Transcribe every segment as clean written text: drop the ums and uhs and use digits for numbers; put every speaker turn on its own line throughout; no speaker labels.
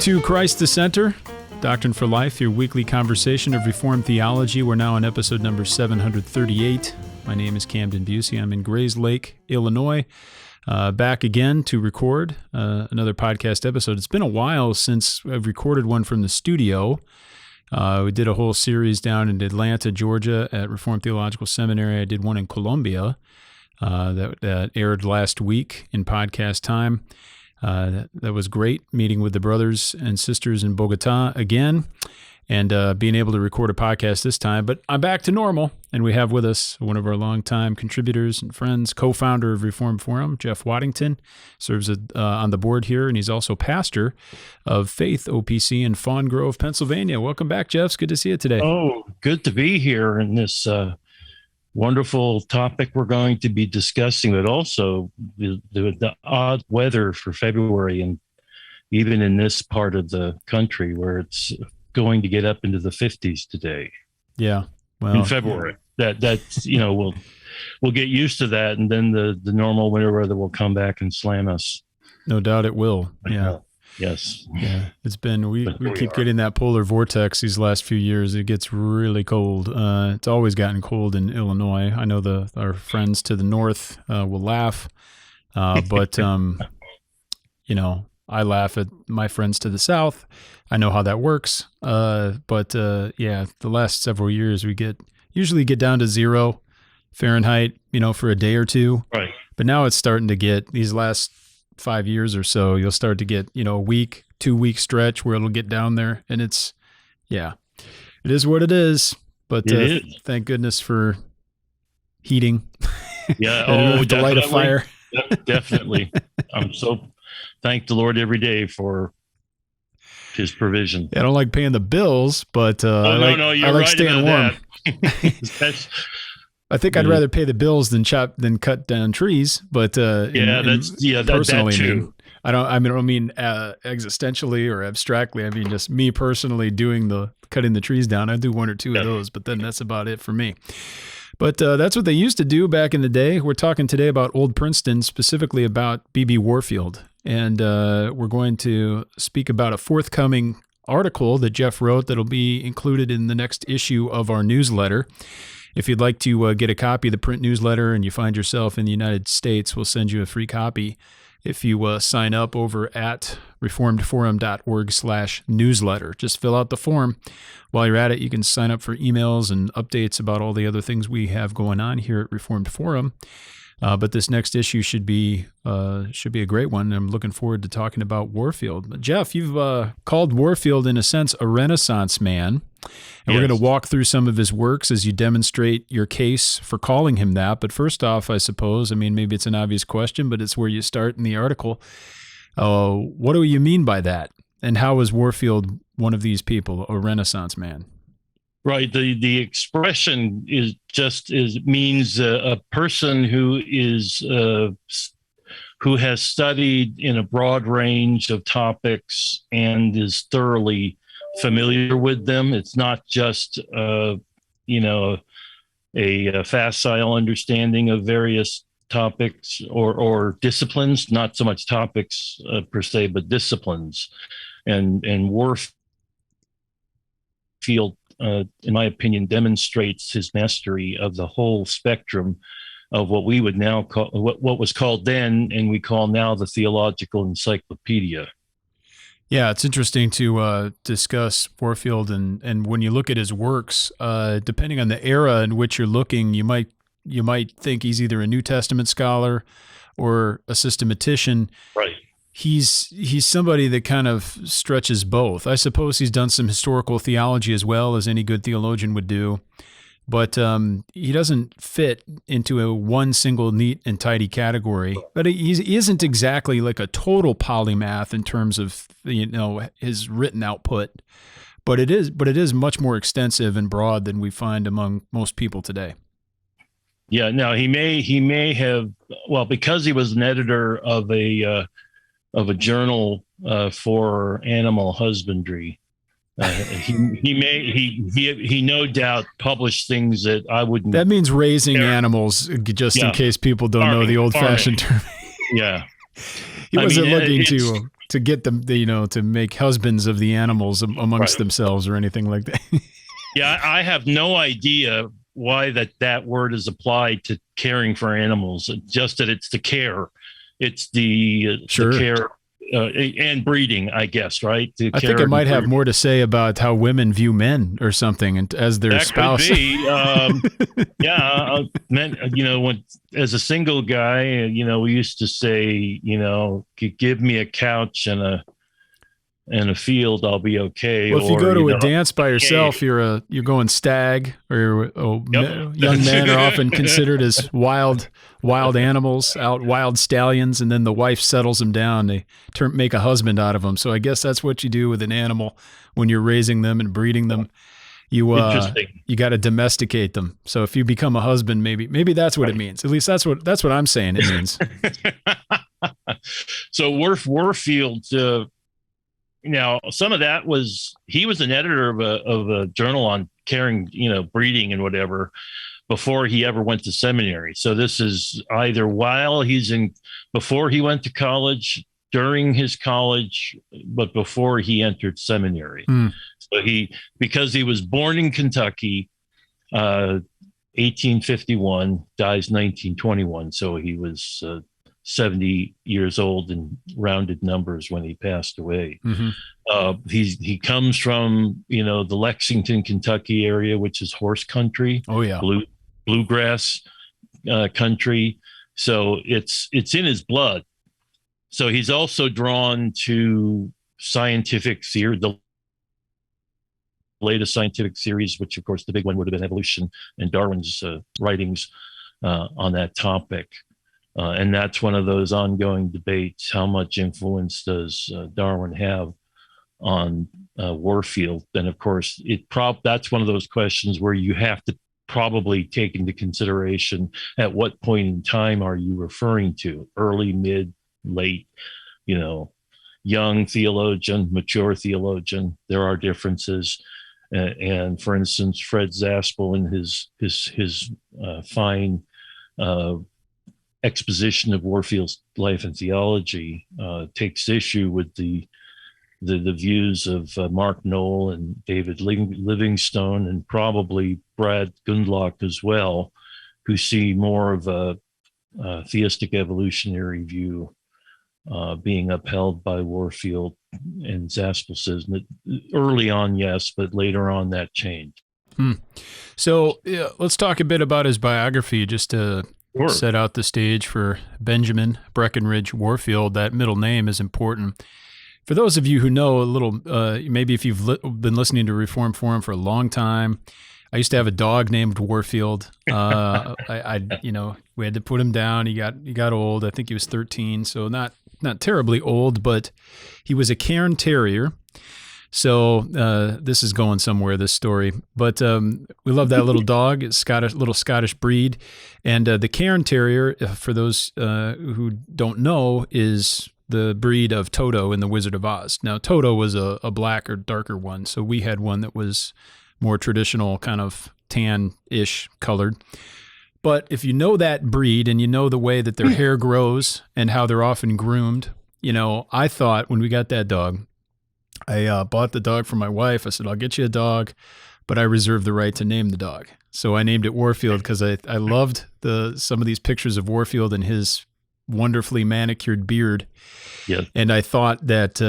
to Christ the Center, Doctrine for Life, your weekly conversation of Reformed theology. We're now on episode number 738. My name is Camden Bucey. I'm in Grays Lake, Illinois, back again to record another podcast episode. It's been a while since I've recorded one from the studio. We did a whole series down in Atlanta, Georgia at Reformed Theological Seminary. I did one in Columbia that aired last week in podcast time. That was great, meeting with the brothers and sisters in Bogota again, and being able to record a podcast this time. But I'm back to normal, and we have with us one of our longtime contributors and friends, co-founder of Reformed Forum, Jeff Waddington, serves on the board here, and he's also pastor of Faith OPC in Fawn Grove, Pennsylvania. Welcome back, Jeff. It's good to see you today.
Oh, good to be here in this wonderful topic we're going to be discussing, but also the odd weather for February, and even in this part of the country where it's going to get up into the 50s today.
Yeah, well,
in February, that's we'll get used to that, and then the normal winter weather will come back and slam us.
No doubt it will. Yeah.
Yes.
Yeah, it's been, we keep getting that polar vortex these last few years. It gets really cold. It's always gotten cold in Illinois. I know our friends to the north will laugh, but I laugh at my friends to the south. I know how that works. But the last several years we usually get down to 0 Fahrenheit, for a day or two. Right. But now it's starting to get, these last 5 years or so, you'll start to get, a week, 2 week stretch where it'll get down there, and it is what it is. But thank goodness for heating.
Yeah.
To light a fire.
Definitely. I'm so thank the Lord every day for his provision.
I don't like paying the bills, but I like staying warm. I think I'd rather pay the bills than cut down trees, but personally,
that too.
I don't mean existentially or abstractly. I mean just me personally doing cutting the trees down. I do 1 or 2 of those, but then that's about it for me. But that's what they used to do back in the day. We're talking today about Old Princeton, specifically about B.B. Warfield, and we're going to speak about a forthcoming article that Jeff wrote that'll be included in the next issue of our newsletter. If you'd like to get a copy of the print newsletter and you find yourself in the United States, we'll send you a free copy if you sign up over at reformedforum.org/newsletter. Just fill out the form. While you're at it, you can sign up for emails and updates about all the other things we have going on here at Reformed Forum. But this next issue should be a great one. I'm looking forward to talking about Warfield. But Jeff, you've called Warfield, in a sense, a Renaissance man. And we're going to walk through some of his works as you demonstrate your case for calling him that. But first off, I suppose, maybe it's an obvious question, but it's where you start in the article. What do you mean by that? And how is Warfield one of these people, a Renaissance man?
Right. The expression means a person who has studied in a broad range of topics and is thoroughly familiar with them. It's not just a facile understanding of various topics or disciplines, not so much topics per se, but disciplines. And Warfield, in my opinion, demonstrates his mastery of the whole spectrum of what we would now call, what was called then and we call now, the Theological Encyclopedia.
Yeah, it's interesting to discuss Warfield, and when you look at his works, depending on the era in which you're looking, you might think he's either a New Testament scholar or a systematician. Right. He's somebody that kind of stretches both. I suppose he's done some historical theology as well, as any good theologian would do. But he doesn't fit into one single neat and tidy category. But he isn't exactly like a total polymath in terms of his written output. But it is much more extensive and broad than we find among most people today.
Yeah. Now he may have, because he was an editor of a journal for animal husbandry. He no doubt published things that I wouldn't.
That means raising animals, just in case people don't know the old-fashioned term.
Yeah,
he wasn't looking to get them, to make husbands of the animals amongst themselves or anything like that.
Yeah, I have no idea why that word is applied to caring for animals. Just that it's the care. It's the care and breeding, I guess, right?
I think it might have more to say about how women view men or something, and as their spouse.
Could be. Men, when as a single guy, we used to say, give me a couch and a field, I'll be okay.
Well, if you go to a dance by yourself, you're going stag, or young men are often considered as wild animals, wild stallions, and then the wife settles them down. They make a husband out of them. So I guess that's what you do with an animal when you're raising them and breeding them. You got to domesticate them. So if you become a husband, maybe that's what it means. At least that's what I'm saying it means.
So Warfield. Now, some of that he was an editor of a journal on caring, breeding and whatever, before he ever went to seminary. So this is either before he went to college, during his college, but before he entered seminary. So because he was born in Kentucky, 1851, dies 1921. So he was 70 years old in rounded numbers when he passed away. He comes from the Lexington, Kentucky area, which is horse country. Oh yeah, bluegrass country. So it's in his blood. So he's also drawn to scientific theory, the latest scientific theories, which of course the big one would have been evolution and Darwin's writings on that topic. And that's one of those ongoing debates. How much influence does Darwin have on Warfield? And of course, that's one of those questions where you have to probably take into consideration at what point in time are you referring to? Early, mid, late, young theologian, mature theologian. There are differences. And for instance, Fred Zaspel in his fine exposition of Warfield's life and theology takes issue with the views of Mark Knoll and David Livingstone, and probably Brad Gundlach as well, who see more of a theistic evolutionary view being upheld by Warfield. And Zaspel says that early on, yes, but later on that changed.
So let's talk a bit about his biography, just to set out the stage for Benjamin Breckinridge Warfield. That middle name is important. For those of you who know a little, maybe if you've been listening to Reformed Forum for a long time, I used to have a dog named Warfield. We had to put him down. He got old. I think he was 13, so not terribly old, but he was a Cairn Terrier. So this is going somewhere, this story. But we love that little dog. It's little Scottish breed. And the Cairn Terrier, for those who don't know, is the breed of Toto in The Wizard of Oz. Now, Toto was a black or darker one, so we had one that was more traditional, kind of tan-ish colored. But if you know that breed and you know the way that their hair grows and how they're often groomed, I thought when we got that dog, I bought the dog for my wife. I said, I'll get you a dog, but I reserve the right to name the dog. So I named it Warfield because I loved some of these pictures of Warfield and his wonderfully manicured beard. Yeah. And I thought that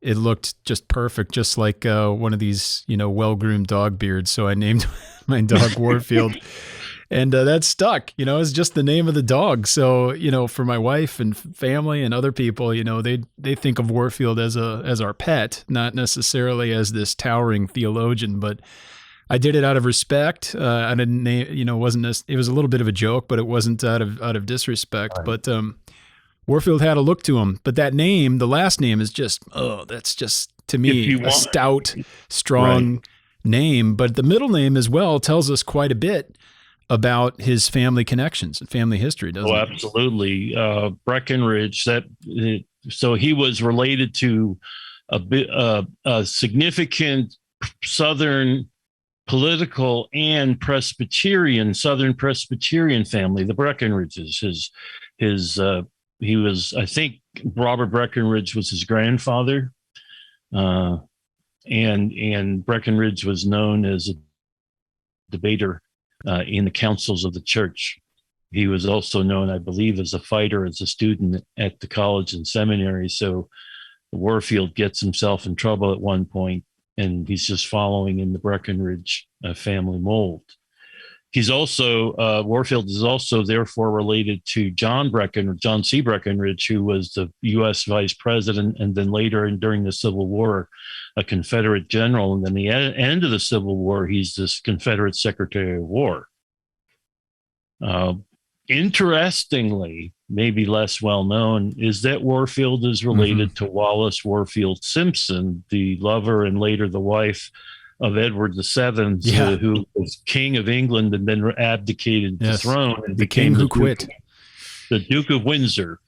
it looked just perfect, just like one of these, well-groomed dog beards. So I named my dog Warfield. And that stuck, it's just the name of the dog. So, for my wife and family and other people, they think of Warfield as our pet, not necessarily as this towering theologian, but I did it out of respect. I didn't name, it was a little bit of a joke, but it wasn't out of disrespect. Right. But Warfield had a look to him. But that name, the last name is that's just, to me, a stout, strong name. But the middle name as well tells us quite a bit about his family connections and family history, doesn't it?
Absolutely. Breckinridge, so he was related to a significant Southern political and Southern Presbyterian family, the Breckinridges. His I think Robert Breckinridge was his grandfather, and Breckinridge was known as a debater in the councils of the church. He was also known, I believe, as a fighter as a student at the college and seminary. So Warfield gets himself in trouble at one point, and he's just following in the Breckinridge family mold. He's also Warfield is also therefore related to John C. Breckinridge, who was the U.S. vice president, and then later and during the Civil War, a Confederate general. And then the end of the Civil War, he's this Confederate Secretary of War. Interestingly, maybe less well known, is that Warfield is related to Wallace Warfield Simpson, the lover and later the wife of Edward VII, who was King of England and then abdicated the throne and
the king who quit.
The Duke of Windsor.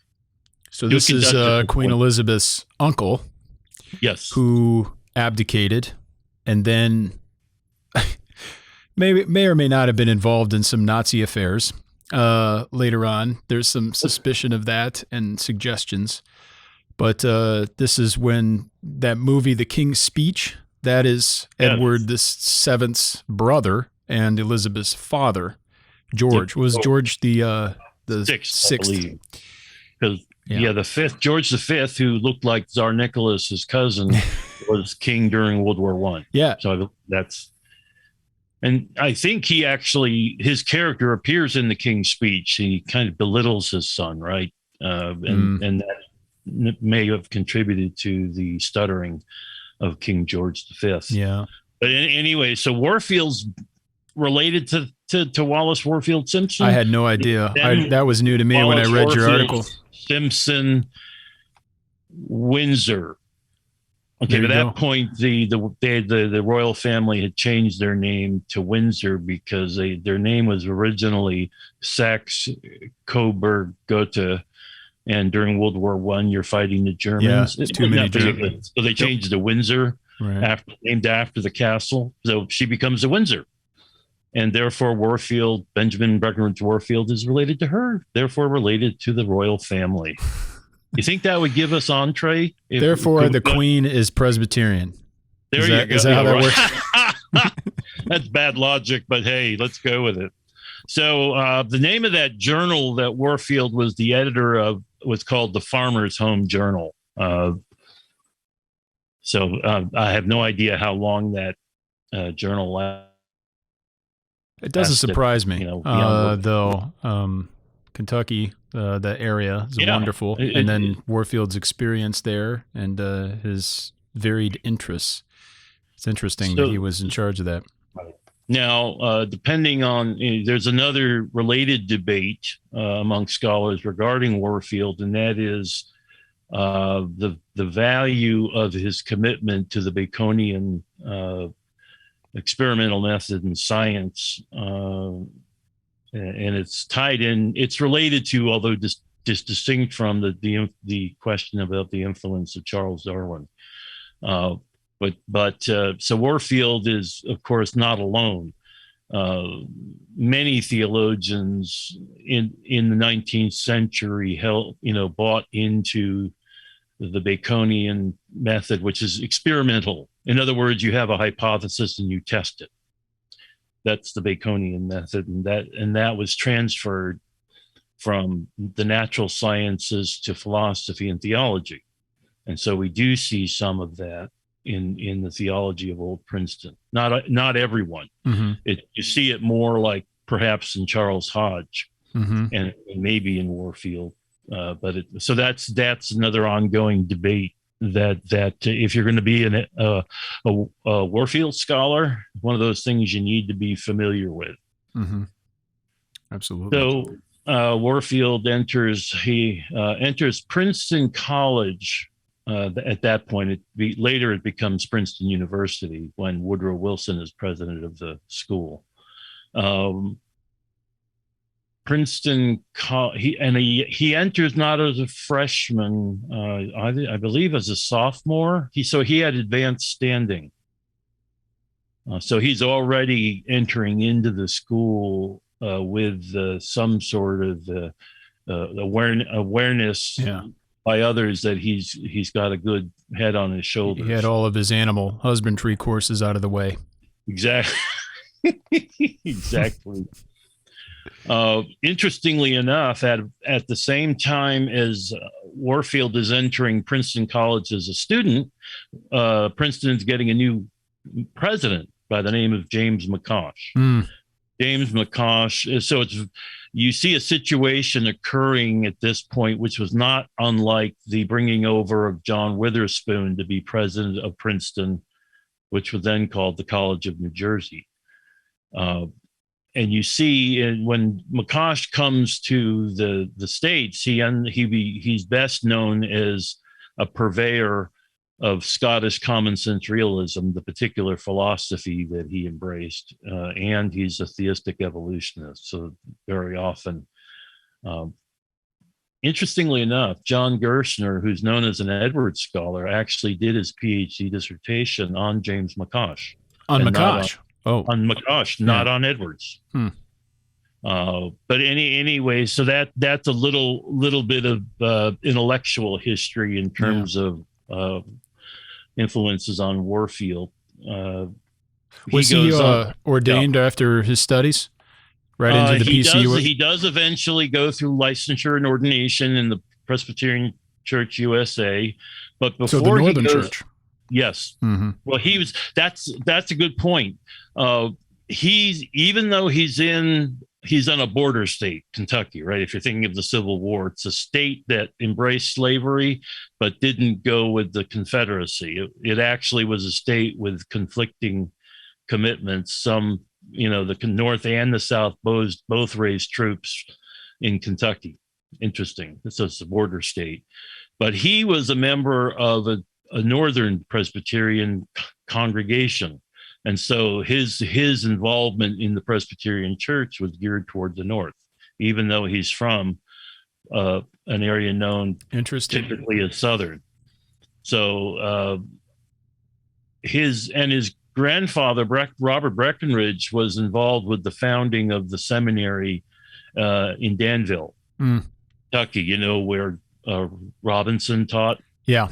So this is Queen Elizabeth's uncle, who abdicated, and then may or may not have been involved in some Nazi affairs. Later on, there's some suspicion of that and suggestions. But this is when that movie, The King's Speech, that is Edward VII's brother and Elizabeth's father, George. Was George the sixth?
Because the fifth, George V, who looked like Tsar Nicholas's cousin, was king during World War I.
Yeah.
So and I think his character appears in The King's Speech. He kind of belittles his son, right? And that may have contributed to the stuttering of King George V.
Yeah.
But anyway, so Warfield's related to Wallace Warfield Simpson.
I had no idea. That was new to me when I read your article.
Simpson, Windsor. Okay, by that point, the royal family had changed their name to Windsor because their name was originally Saxe Coburg Gotha, and during World War I, you're fighting the Germans.
Yeah, too many Germans.
So they changed it to Windsor, named after the castle. So she becomes a Windsor, and therefore Warfield, Benjamin Breckinridge Warfield, is related to her. Therefore, related to the royal family. You think that would give us entree?
Therefore, the Queen is Presbyterian.
There you go.
Is that how that works?
That's bad logic, but hey, let's go with it. So the name of that journal that Warfield was the editor of was called the Farmer's Home Journal. So I have no idea how long that journal lasted.
It doesn't surprise me, though. Kentucky, that area is wonderful. And then Warfield's experience there and his varied interests. It's interesting that he was in charge of that.
Now, depending on, there's another related debate among scholars regarding Warfield, and that is the value of his commitment to the Baconian experimental method in science. And it's tied in, it's related to, although just distinct from the question about the influence of Charles Darwin. So Warfield is, of course, not alone. Many theologians in the 19th century bought into the Baconian method, which is experimental. In other words, you have a hypothesis and you test it. That's the Baconian method, and that was transferred from the natural sciences to philosophy and theology. And so we do see some of that in the theology of Old Princeton. Not everyone. You see it more like perhaps in Charles Hodge and maybe in Warfield. So that's another ongoing debate. That if you're going to be a Warfield scholar, one of those things you need to be familiar with.
Absolutely.
So Warfield enters Princeton College. At that point, later it becomes Princeton University when Woodrow Wilson is president of the school. Princeton, he enters not as a freshman, I believe as a sophomore. He had advanced standing. So he's already entering into the school with some sort of awareness by others that he's got a good head on his shoulders.
He had all of his animal husbandry courses out of the way.
Exactly. Exactly. Interestingly enough, at the same time as Warfield is entering Princeton College as a student, Princeton is getting a new president by the name of James McCosh. James McCosh. So you see a situation occurring at this point, which was not unlike the bringing over of John Witherspoon to be president of Princeton, which was then called the College of New Jersey. And you see, when McCosh comes to the States, he's best known as a purveyor of Scottish common sense realism, the particular philosophy that he embraced, and he's a theistic evolutionist. So very often, interestingly enough, John Gerstner, who's known as an Edwards scholar, actually did his PhD dissertation on James McCosh.
On McCosh?
On McCosh, not on Edwards. But anyway, so that's a little bit of intellectual history in terms of influences on Warfield.
Was he ordained after his studies? Right into the PCU?
He does eventually go through licensure and ordination in the Presbyterian Church USA, but before
the Northern Church.
Yes. Mm-hmm. Well, that's a good point. Even though he's on a border state, Kentucky, right? If you're thinking of the Civil War, it's a state that embraced slavery, but didn't go with the Confederacy. It actually was a state with conflicting commitments. Some, the North and the South both raised troops in Kentucky. Interesting. It's a border state. But he was a member of a Northern Presbyterian congregation. And so his involvement in the Presbyterian Church was geared toward the North, even though he's from an area known typically as Southern. So his grandfather, Robert Breckinridge, was involved with the founding of the seminary in Danville, Kentucky, where Robinson taught.
Yeah.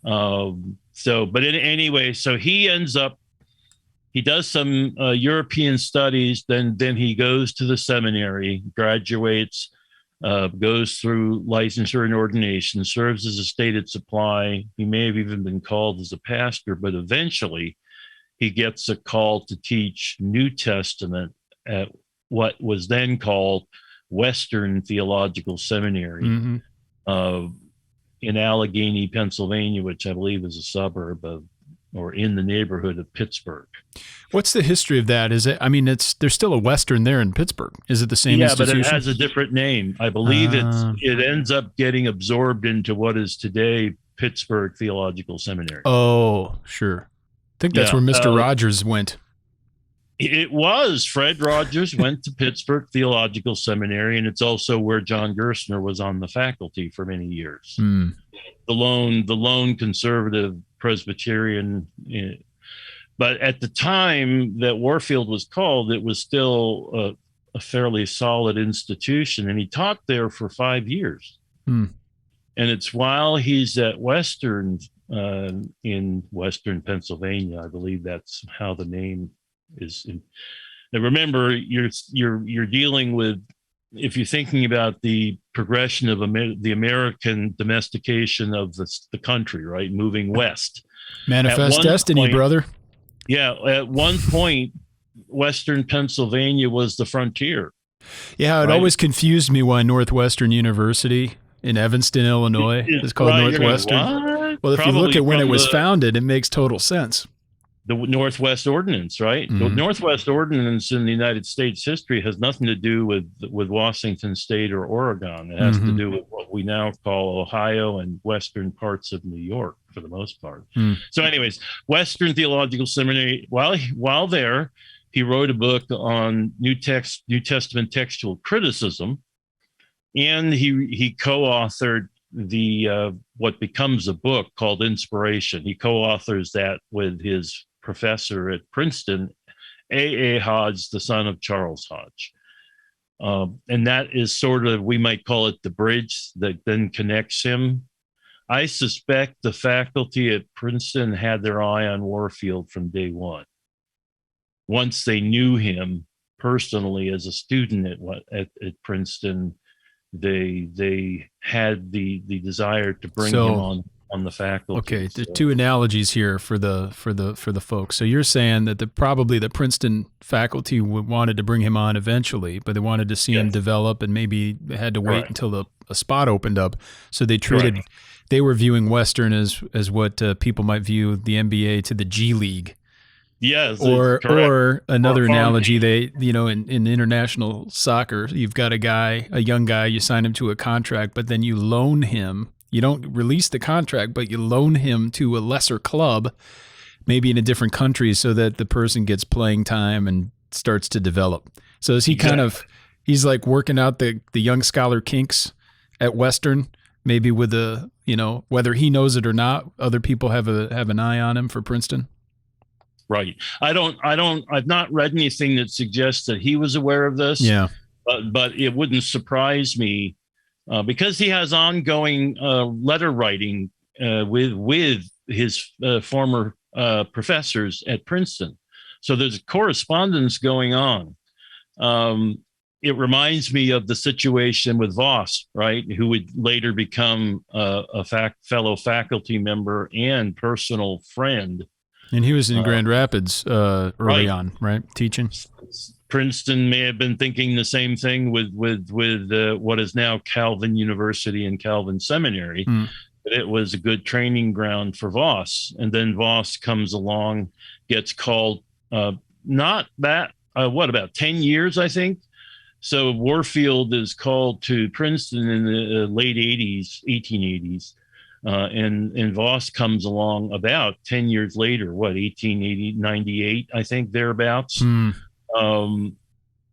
But anyway, so he does some European studies, then he goes to the seminary, graduates, goes through licensure and ordination, serves as a stated supply. He may have even been called as a pastor, but eventually he gets a call to teach New Testament at what was then called Western Theological Seminary. In Allegheny, Pennsylvania, which I believe is a suburb of, or in the neighborhood of Pittsburgh.
What's the history of that? Is it? I mean, there's still a Western there in Pittsburgh. Is it the same institution?
Yeah, but it has a different name. I believe it ends up getting absorbed into what is today Pittsburgh Theological Seminary.
Oh, sure. I think that's where Mr. Rogers went.
It was. Fred Rogers went to Pittsburgh Theological Seminary, and it's also where John Gerstner was on the faculty for many years. The lone conservative Presbyterian. But at the time that Warfield was called, it was still a fairly solid institution, and he taught there for 5 years. And it's while he's at Western in Western Pennsylvania, I believe that's how the name is. And remember, you're dealing with, if you're thinking about the progression of the American domestication of the country, right, moving west.
Manifest destiny, brother.
Yeah, at one point, Western Pennsylvania was the frontier.
Yeah, it always confused me why Northwestern University in Evanston, Illinois is called Northwestern. Well, if you look at when it was founded, it makes total sense.
The Northwest Ordinance, right? The Northwest Ordinance in the United States history has nothing to do with Washington State or Oregon. It has to do with what we now call Ohio and western parts of New York, for the most part. So anyways, Western Theological Seminary, while there, he wrote a book on New Testament textual criticism, and he co-authored the what becomes a book called Inspiration. He co-authors that with his professor at Princeton, A.A. Hodge, the son of Charles Hodge. And that is sort of, we might call it the bridge that then connects him. I suspect the faculty at Princeton had their eye on Warfield from day one. Once they knew him personally as a student at Princeton, they had the desire to bring him on the faculty.
Okay, the two analogies here for the folks. So you're saying that probably the Princeton faculty wanted to bring him on eventually, but they wanted to see him develop, and maybe they had to wait until a spot opened up. So they treated they were viewing Western as what people might view the NBA to the G League.
Yes,
or another analogy, they, in international soccer, you've got a young guy, you sign him to a contract, but then you loan him. You don't release the contract, but you loan him to a lesser club, maybe in a different country, so that the person gets playing time and starts to develop. So is he he's like working out the young scholar kinks at Western, maybe with whether he knows it or not, other people have an eye on him for Princeton?
Right. I've not read anything that suggests that he was aware of this.
Yeah.
But it wouldn't surprise me because he has ongoing letter writing with his former professors at Princeton. So there's correspondence going on. It reminds me of the situation with Voss, right, who would later become a fellow faculty member and personal friend.
And he was in Grand Rapids early on, right? Teaching.
Princeton may have been thinking the same thing with what is now Calvin University and Calvin Seminary. But it was a good training ground for Voss. And then Voss comes along, gets called, about 10 years, I think. So Warfield is called to Princeton in the late 1880s. And Voss comes along about 10 years later, 98, I think, thereabouts.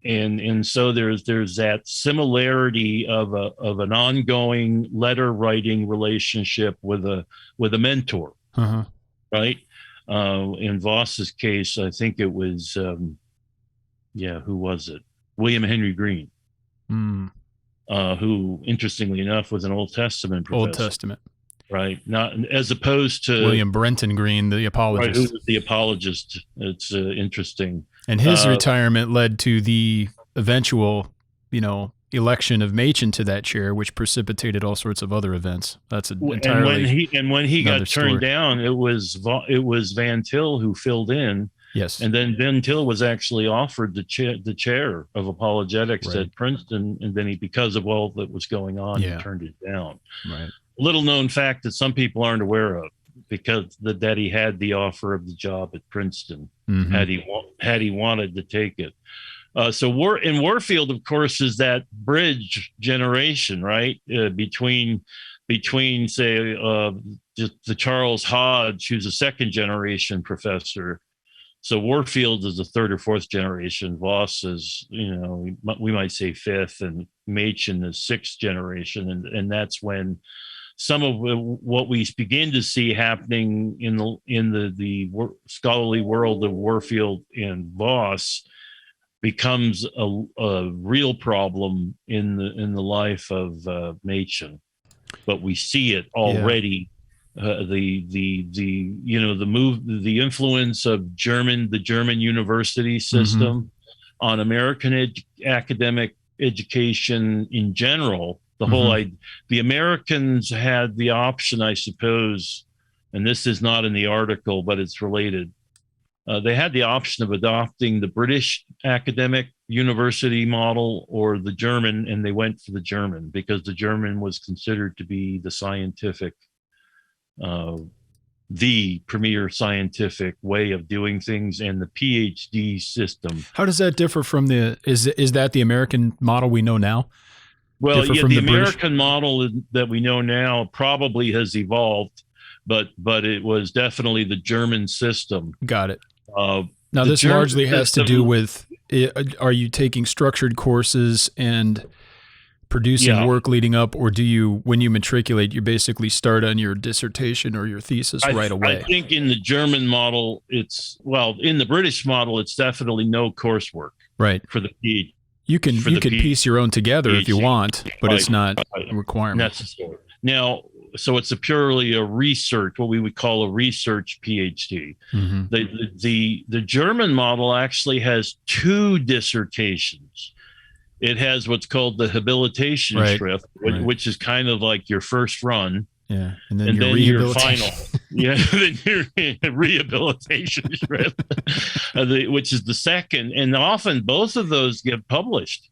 And so there's that similarity of an ongoing letter writing relationship with a mentor, right? In Voss's case, I think it was, who was it? William Henry Green, who, interestingly enough, was an Old Testament professor.
Old Testament.
Right. Not as opposed to
William Brenton Green, the apologist.
Right, who was the apologist. It's interesting.
And his retirement led to the eventual, election of Machen to that chair, which precipitated all sorts of other events. That's entirely.
And when he got turned down, it was Van Til who filled in.
Yes.
And then Van Til was actually offered the chair of apologetics at Princeton, and then because of all that was going on, he turned it down.
Right.
Little known fact that some people aren't aware of, because that he had the offer of the job at Princeton had he wanted to take it. So Warfield, of course, is that bridge generation, right? Between say the Charles Hodge, who's a second generation professor. So Warfield is the third or fourth generation. Voss is, we might say fifth, and Machen is sixth generation, and that's when some of what we begin to see happening in the scholarly world of Warfield and Voss becomes a real problem in the life of Machen. But we see it already. The influence of the German university system on American academic education in general. The Americans had the option, I suppose, and this is not in the article, but it's related. They had the option of adopting the British academic university model or the German, and they went for the German because the German was considered to be the scientific, the premier scientific way of doing things, and the PhD system.
How does that differ from is that the American model we know now?
Well, the American model that we know now probably has evolved, but it was definitely the German system.
Got it. Now, this largely has to do with, are you taking structured courses and producing work leading up, or do you, when you matriculate, you basically start on your dissertation or your thesis right away?
I think in the German model, in the British model, it's definitely no coursework.
Right.
For the PhD.
You can piece your own together if you want, but it's not a requirement
necessary. Now, so it's purely a research, what we would call a research PhD.
Mm-hmm.
The German model actually has 2 dissertations. It has what's called the habilitation schrift, which is kind of like your first run.
Yeah,
and then your final, then your rehabilitation schrift, which is the second, and often both of those get published.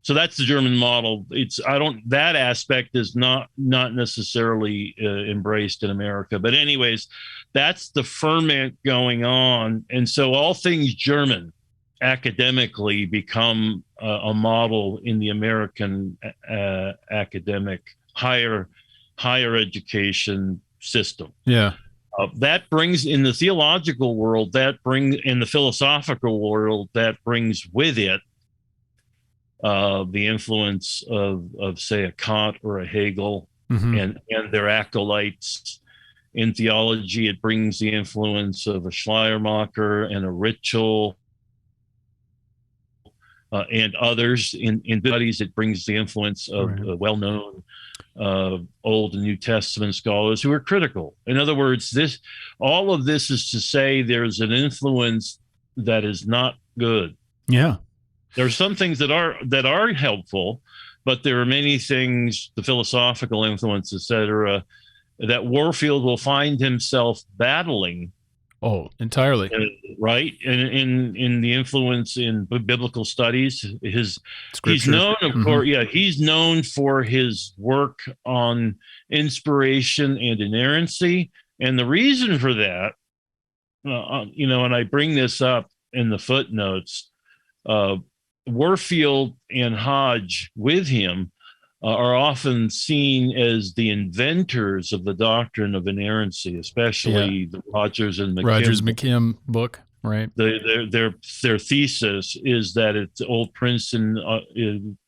So that's the German model. That aspect is not necessarily embraced in America, but anyways, that's the ferment going on, and so all things German academically become a model in the American academic higher education system.
Yeah.
That brings, in the theological world, in the philosophical world, that brings with it the influence of say a Kant or a Hegel,
mm-hmm.
and their acolytes. In theology, it brings the influence of a Schleiermacher and a Ritschl, and others. In studies, it brings the influence of well-known Old and New Testament scholars who are critical. In other words, all of this is to say there's an influence that is not good.
Yeah.
There are some things that are helpful, but there are many things, the philosophical influence, etc., that Warfield will find himself battling.
Oh, entirely.
Right. And in the influence in biblical studies,
Scripture.
He's known, of
mm-hmm.
course, he's known for his work on inspiration and inerrancy. And the reason for that, and I bring this up in the footnotes, Warfield and Hodge with him are often seen as the inventors of the doctrine of inerrancy, especially the Rogers and
McKim book, right?
Their thesis is that Old Princeton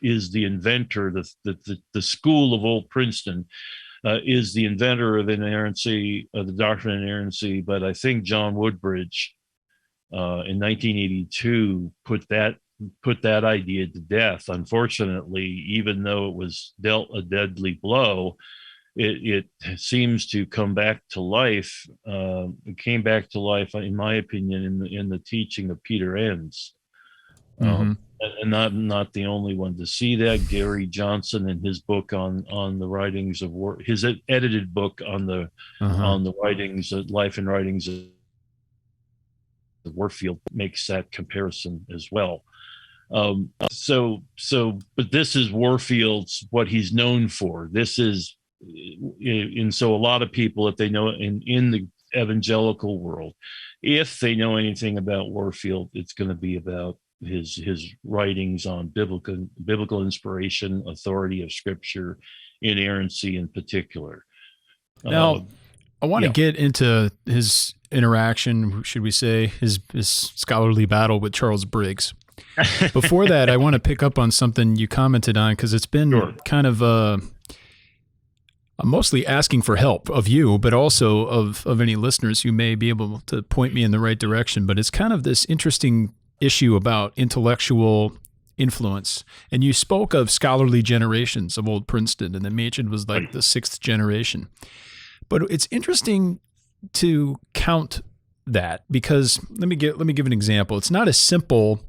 is the inventor, the school of Old Princeton is the inventor of inerrancy, the doctrine of inerrancy. But I think John Woodbridge in 1982 put that idea to death. Unfortunately, even though it was dealt a deadly blow, it seems to come back to life. It came back to life, in my opinion, in the teaching of Peter Enns.
Mm-hmm.
And not the only one to see that. Gary Johnson, in his book on the writings of his edited book on the writings, life and writings of Warfield, makes that comparison as well. But this is Warfield's, what he's known for. This is, and so a lot of people, if they know in the evangelical world, if they know anything about Warfield, it's going to be about his writings on biblical inspiration, authority of Scripture, inerrancy in particular.
Now, I want to get into his interaction, should we say, his scholarly battle with Charles Briggs. Before that, I want to pick up on something you commented on, because it's been kind of I'm mostly asking for help of you, but also of any listeners who may be able to point me in the right direction. But it's kind of this interesting issue about intellectual influence. And you spoke of scholarly generations of Old Princeton, and then Machen was like the 6th generation. But it's interesting to count that, because let me give an example. It's not as simple.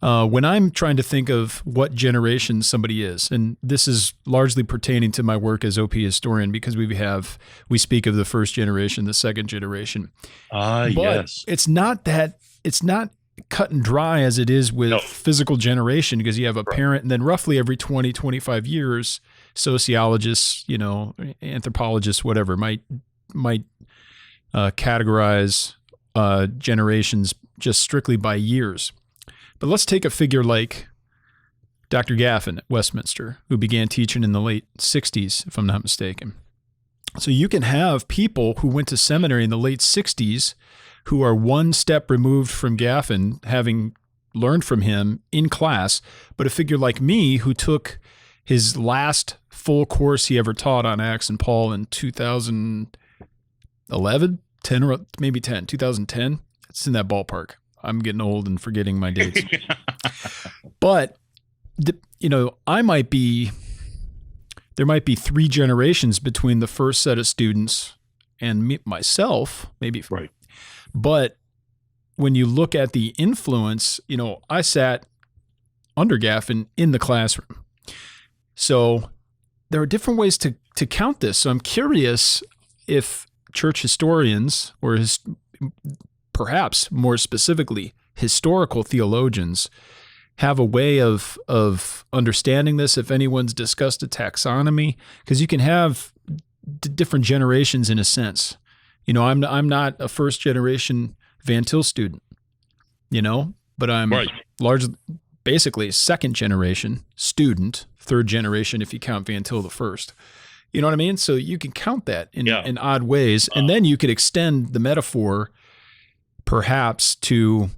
When I'm trying to think of what generation somebody is, and this is largely pertaining to my work as OP historian, because we speak of the first generation, the second generation.
Yes.
It's not cut and dry as it is with physical generation, because you have a parent, and then roughly every 20, 25 years, sociologists, anthropologists, whatever, might categorize generations just strictly by years. But let's take a figure like Dr. Gaffin at Westminster, who began teaching in the late 60s, if I'm not mistaken. So you can have people who went to seminary in the late 60s who are one step removed from Gaffin, having learned from him in class, but a figure like me who took his last full course he ever taught on Acts and Paul in 2011, 2010. It's in that ballpark. I'm getting old and forgetting my dates. But, there might be 3 generations between the first set of students and myself, maybe.
Right.
But when you look at the influence, I sat undergaff in the classroom. So there are different ways to count this. So I'm curious if church historians, or perhaps more specifically, historical theologians, have a way of understanding this, if anyone's discussed a taxonomy, because you can have different generations in a sense. I'm not a first generation Van Til student, but I'm basically second generation student, third generation if you count Van Til the first. You know what I mean? So you can count that in odd ways, and then you could extend the metaphor perhaps to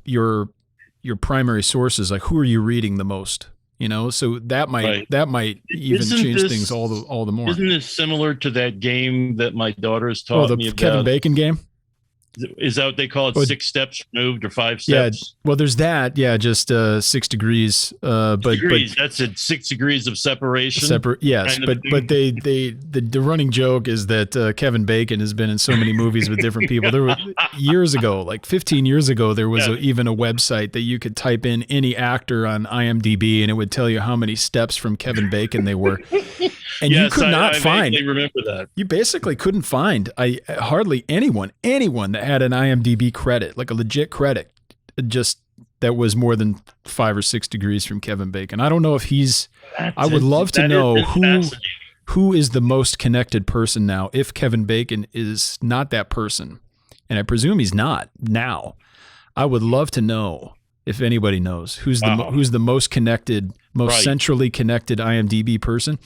your primary sources, like who are you reading the most? So that might even change things all the more.
Isn't this similar to that game that my daughter's taught me about?
The Kevin Bacon game?
Is that what they call it? 6 steps removed or 5 steps?
Yeah. Well, there's that. Yeah, just 6 degrees. But
that's it. 6 degrees of separation.
Yes, but the running joke is that Kevin Bacon has been in so many movies with different people. There were years ago, like 15 years ago, there was even a website that you could type in any actor on IMDb, and it would tell you how many steps from Kevin Bacon they were. And you could not find.
I remember that.
You basically couldn't find hardly anyone that had an IMDb credit, like a legit credit, just that was more than 5 or 6 degrees from Kevin Bacon. I don't know if he's. I would love to know who is the most connected person now. If Kevin Bacon is not that person, and I presume he's not now, I would love to know if anybody knows who's the most connected, most centrally connected IMDb person.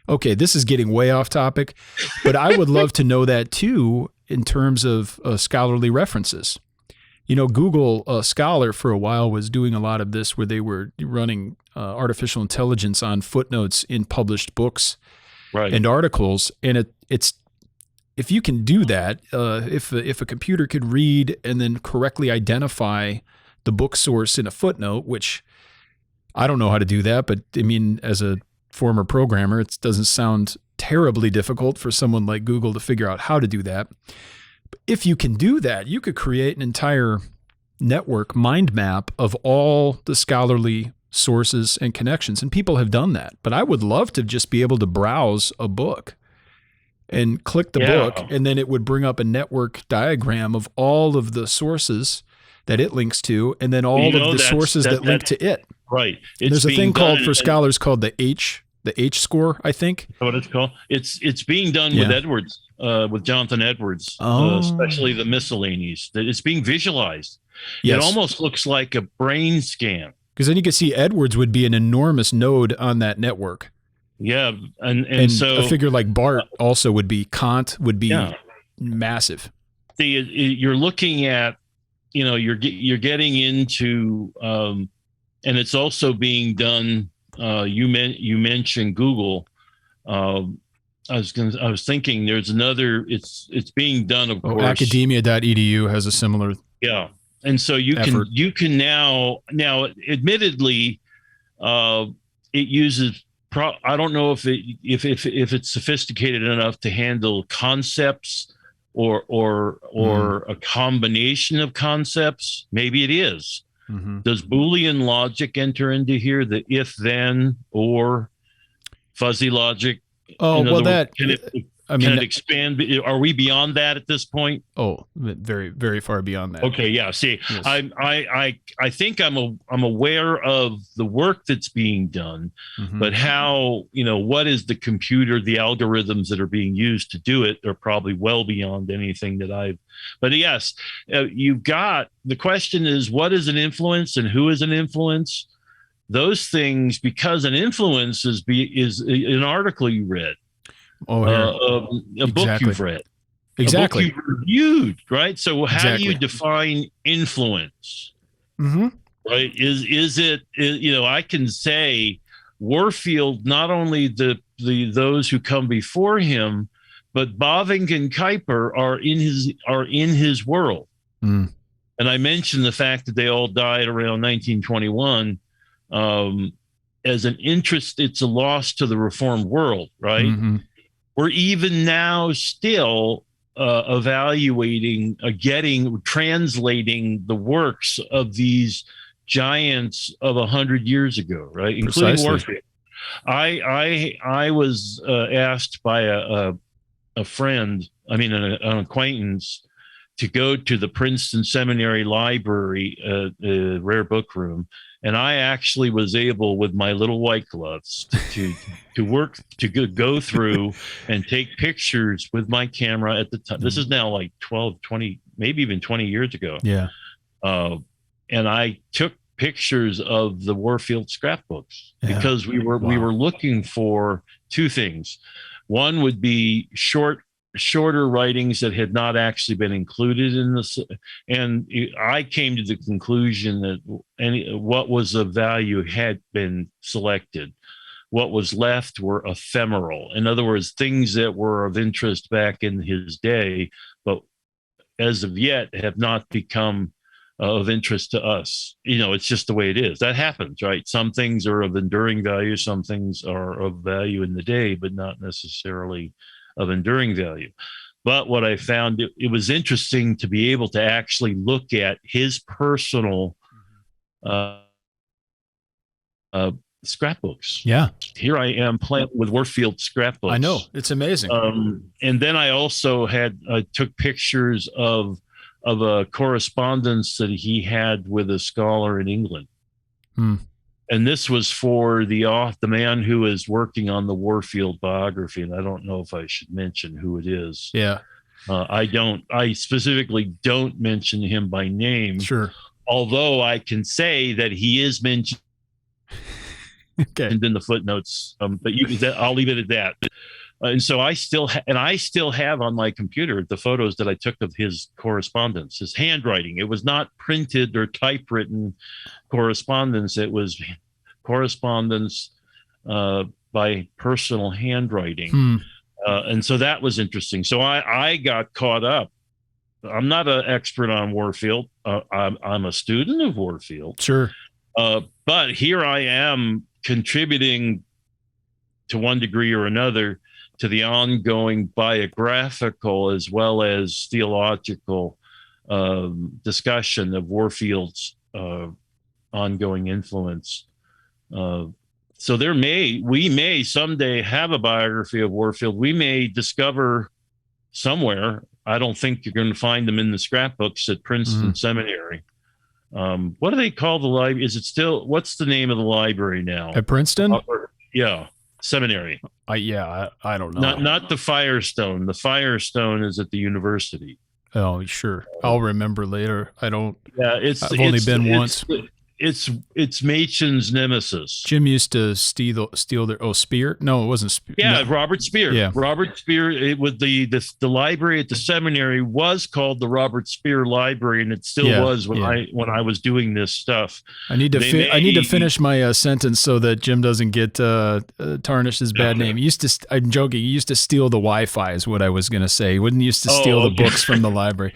Okay, this is getting way off topic, but I would love to know that too in terms of scholarly references. Google Scholar for a while was doing a lot of this, where they were running artificial intelligence on footnotes in published books and articles. And it's if you can do that, if a computer could read and then correctly identify the book source in a footnote, which I don't know how to do that, but I mean, as a former programmer, it doesn't sound terribly difficult for someone like Google to figure out how to do that. But if you can do that, you could create an entire network mind map of all the scholarly sources and connections, and people have done that. But I would love to just be able to browse a book and click the book, and then it would bring up a network diagram of all of the sources that it links to, and then all of the sources that link to it.
Right.
There's a thing for scholars called the H score, I think.
What it's called? It's being done with Edwards, with Jonathan Edwards, especially the miscellanies. That it's being visualized. Yes. It almost looks like a brain scan.
Because then you can see Edwards would be an enormous node on that network.
Yeah, and so
a figure like Bart also would be. Kant would be massive.
You're looking at, you're getting into. And it's also being done. You mentioned Google. I was thinking there's another. It's being done. Of course,
academia.edu has a similar.
Yeah, and so you can now. Admittedly, it uses. I don't know if it's sophisticated enough to handle concepts or a combination of concepts. Maybe it is. Mm-hmm. Does Boolean logic enter into here? The if, then, or fuzzy logic?
Oh, well,
can it expand? Are we beyond that at this point?
Oh, very, very far beyond that.
Okay, yeah. See, yes. I think I'm aware of the work that's being done, but how, what is the computer, the algorithms that are being used to do it? They're probably well beyond anything that I've. But yes, you've got the question is, what is an influence and who is an influence? Those things, because an influence is an article you read. A book you've read,
exactly.
A book you've reviewed, right? So how do you define influence? Right? Is it? I can say Warfield, not only those who come before him, but Bavinck and Kuyper are in his world. And I mentioned the fact that they all died around 1921 as an interest. It's a loss to the Reformed world, right?
Mm-hmm.
We're even now still evaluating, translating the works of these giants of 100 years ago, right? Including
Precisely.
Warfield. I was asked by a friend, an acquaintance, to go to the Princeton Seminary Library, rare book room, and I actually was able, with my little white gloves, to go through and take pictures with my camera at the time. This is now like 12, 20, maybe even 20 years ago.
Yeah.
And I took pictures of the Warfield scrapbooks because we were looking for two things. One would be shorter writings that had not actually been included in this, and I came to the conclusion that what was of value had been selected. What was left were ephemeral. In other words, things that were of interest back in his day, but as of yet have not become of interest to us. It's just the way it is. That happens, right? Some things are of enduring value, some things are of value in the day, but not necessarily of enduring value. But what I found, it was interesting to be able to actually look at his personal scrapbooks.
Yeah.
Here I am playing with Warfield scrapbooks.
I know. It's amazing.
And then I also took pictures of a correspondence that he had with a scholar in England. And this was for the man who is working on the Warfield biography. And I don't know if I should mention who it is.
Yeah.
I specifically don't mention him by name.
Sure.
Although I can say that he is mentioned in the footnotes. But I'll leave it at that. And so I still have on my computer the photos that I took of his correspondence, his handwriting. It was not printed or typewritten correspondence. It was correspondence by personal handwriting. And so that was interesting. So I got caught up. I'm not an expert on Warfield. I'm a student of Warfield.
Sure.
But here I am contributing to one degree or another to the ongoing biographical as well as theological discussion of Warfield's ongoing influence. So we may someday have a biography of Warfield. We may discover somewhere. I don't think you're going to find them in the scrapbooks at Princeton Seminary. What do they call the library? What's the name of the library now?
At Princeton?
Yeah. Seminary.
I don't know.
Not the Firestone. The Firestone is at the university.
Oh, sure. I'll remember later. I don't.
Yeah,
I've only been once.
It's Machen's nemesis.
Jim used to steal their Spear. No, it wasn't Spear.
Yeah,
no.
Robert Spear.
Yeah.
Robert Spear. It was the library at the seminary was called the Robert Spear Library, and it still was when I was doing this stuff.
I need to finish my sentence so that Jim doesn't get tarnished his bad name. I'm joking. He used to steal the Wi-Fi is what I was going to say. He wouldn't used to steal the books from the library.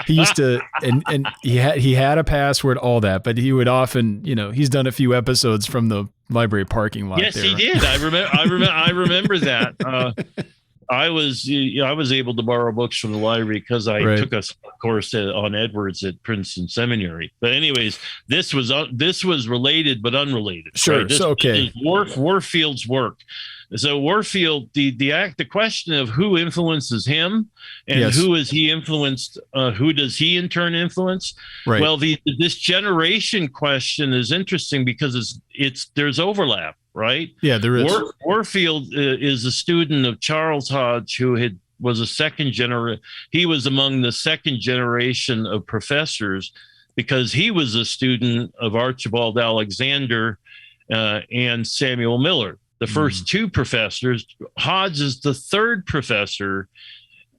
He used to, and he had a password, all that, but he would often, he's done a few episodes from the library parking lot.
Yes,
there.
he did. I remember that. I was able to borrow books from the library because I took a course on Edwards at Princeton Seminary. But anyways, this was related but unrelated.
Sure.
Right? This is Warfield's work. So Warfield, the question of who influences him and who is he influenced, who does he in turn influence?
Right.
Well, this generation question is interesting because there's overlap, right?
Yeah, there is.
Warfield is a student of Charles Hodge, who was a second generation. He was among the second generation of professors because he was a student of Archibald Alexander and Samuel Miller. The first two professors. Hodge is the third professor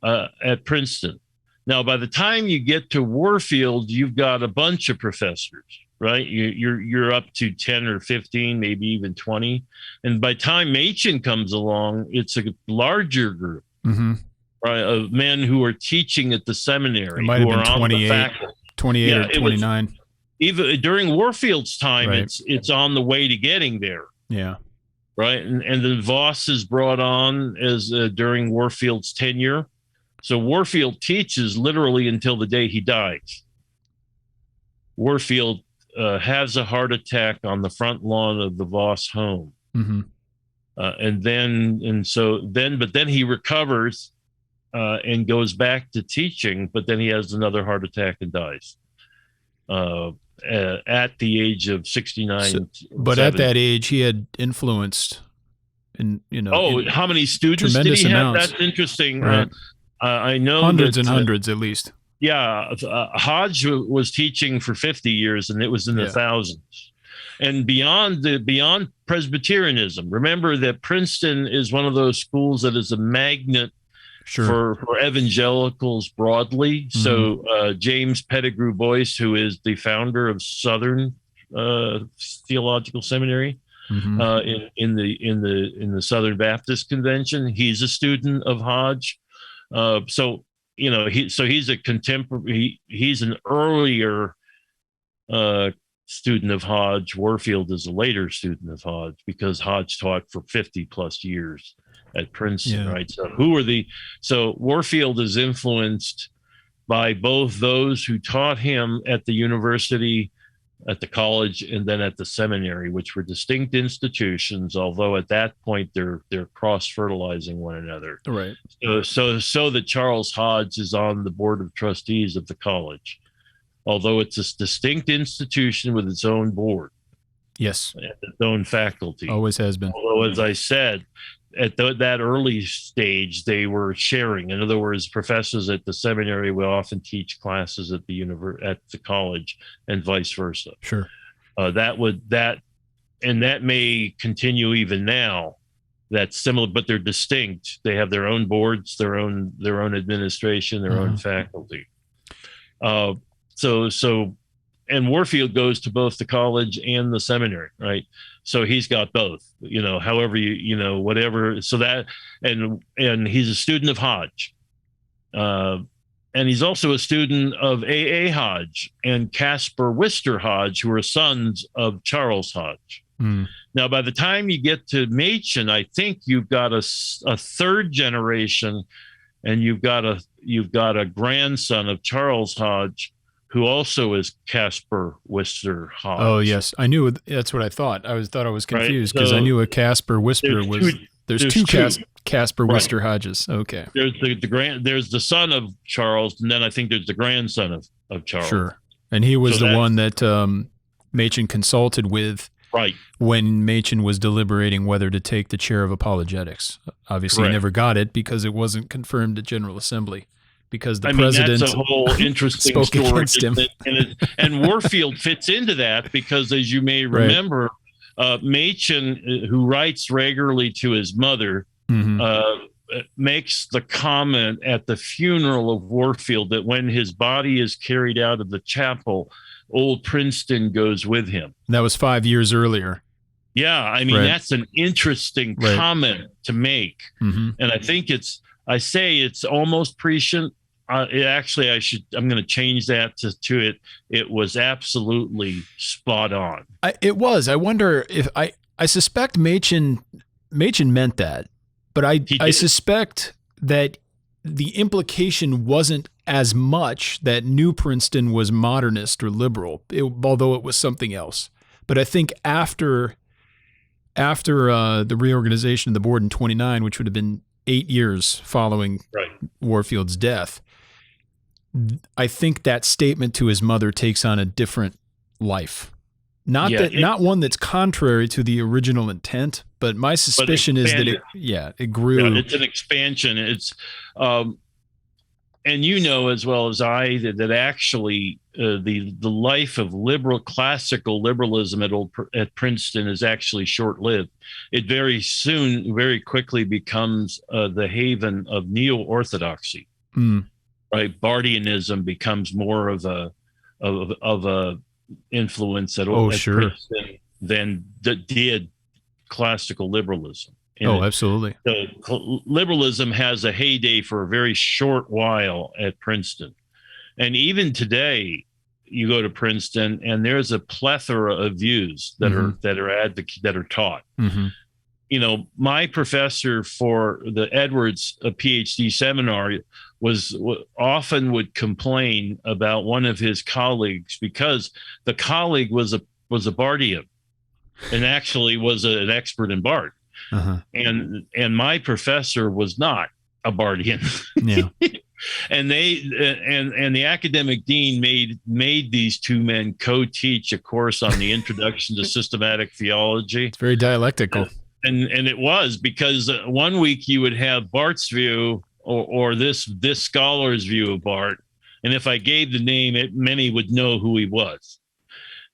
at Princeton. Now, by the time you get to Warfield, you've got a bunch of professors, right? You're up to 10 or 15, maybe even 20. And by the time Machen comes along, it's a larger group, right, of men who are teaching at the seminary.
It might have been 28. 28
yeah,
or 29.
Even during Warfield's time,
Right.
it's on the way to getting there.
Yeah.
Right. And then Voss is brought on as during Warfield's tenure. So Warfield teaches literally until the day he dies. Warfield has a heart attack on the front lawn of the Voss home.
Mm-hmm.
But then he recovers and goes back to teaching, but then he has another heart attack and dies at the age of 69.
But
70.
at that age, he had influenced, and
how many students did he have? That's interesting.
Right.
I know
hundreds and hundreds at least.
Yeah, Hodge was teaching for 50 years, and it was in the thousands. And beyond Presbyterianism, remember that Princeton is one of those schools that is a magnet for evangelicals broadly. Mm-hmm. So James Pettigrew Boyce, who is the founder of Southern Theological Seminary, mm-hmm. in the Southern Baptist Convention, he's a student of Hodge. He's a contemporary. He's an earlier student of Hodge. Warfield is a later student of Hodge because Hodge taught for 50 plus years at Princeton, right? So Warfield is influenced by both those who taught him at the university, at the college, and then at the seminary, which were distinct institutions, although at that point they're cross-fertilizing one another.
Right.
So that Charles Hodge is on the board of trustees of the college, although it's a distinct institution with its own board.
Yes.
And its own faculty.
Always has been.
Although, as I said, at that early stage, they were sharing. In other words, professors at the seminary would often teach classes at the college, and vice versa.
Sure.
That may continue even now. That's similar, but they're distinct. They have their own boards, their own administration, their own faculty. And Warfield goes to both the college and the seminary, right? So he's got both, however whatever. So that, and he's a student of Hodge. And he's also a student of A.A. Hodge and Caspar Wister Hodge, who are sons of Charles Hodge. Mm. Now, by the time you get to Machen, I think you've got a third generation, and you've got a grandson of Charles Hodge, who also is Caspar Wister Hodge.
Oh, yes. I knew that's what I thought. I thought I was confused because I knew a Caspar Wister was. There's two Caspar Wister Hodges. Okay.
There's the son of Charles, and then I think there's the grandson of Charles.
Sure. And he was the one that Machen consulted with when Machen was deliberating whether to take the chair of apologetics. Obviously, he never got it because it wasn't confirmed at General Assembly. Because the president
that's a whole interesting story.
Against him.
And Warfield fits into that because, as you may remember, Machen, who writes regularly to his mother, makes the comment at the funeral of Warfield that when his body is carried out of the chapel, Old Princeton goes with him.
That was 5 years earlier.
Yeah, I mean, that's an interesting comment to make. Mm-hmm. And I think it's almost prescient. I'm going to change that to it. It was absolutely spot on.
It was. I wonder if I suspect Machen meant that, but I suspect that the implication wasn't as much that New Princeton was modernist or liberal, although it was something else. But I think after the reorganization of the board in 29, which would have been 8 years following Warfield's death, I think that statement to his mother takes on a different life. Not one that's contrary to the original intent, but my suspicion is that it grew.
Yeah, it's an expansion. It's and as well as I that actually the life of classical liberalism at Princeton is actually short-lived. It very quickly becomes the haven of neo-orthodoxy. Mm. Right, Bardianism becomes more of a influence at Princeton than did classical liberalism.
Absolutely.
Liberalism has a heyday for a very short while at Princeton, and even today, you go to Princeton, and there's a plethora of views that are taught.
Mm-hmm.
You know, my professor for the Edwards PhD seminar often would complain about one of his colleagues, because the colleague was a Barthian and actually was an expert in Barth.
Uh-huh.
And my professor was not a Barthian.
Yeah.
And the academic dean made these two men co-teach a course on the Introduction to Systematic Theology.
It's very dialectical.
And it was, because one week you would have Barth's view or this scholar's view of Barth, and if I gave the name, many would know who he was.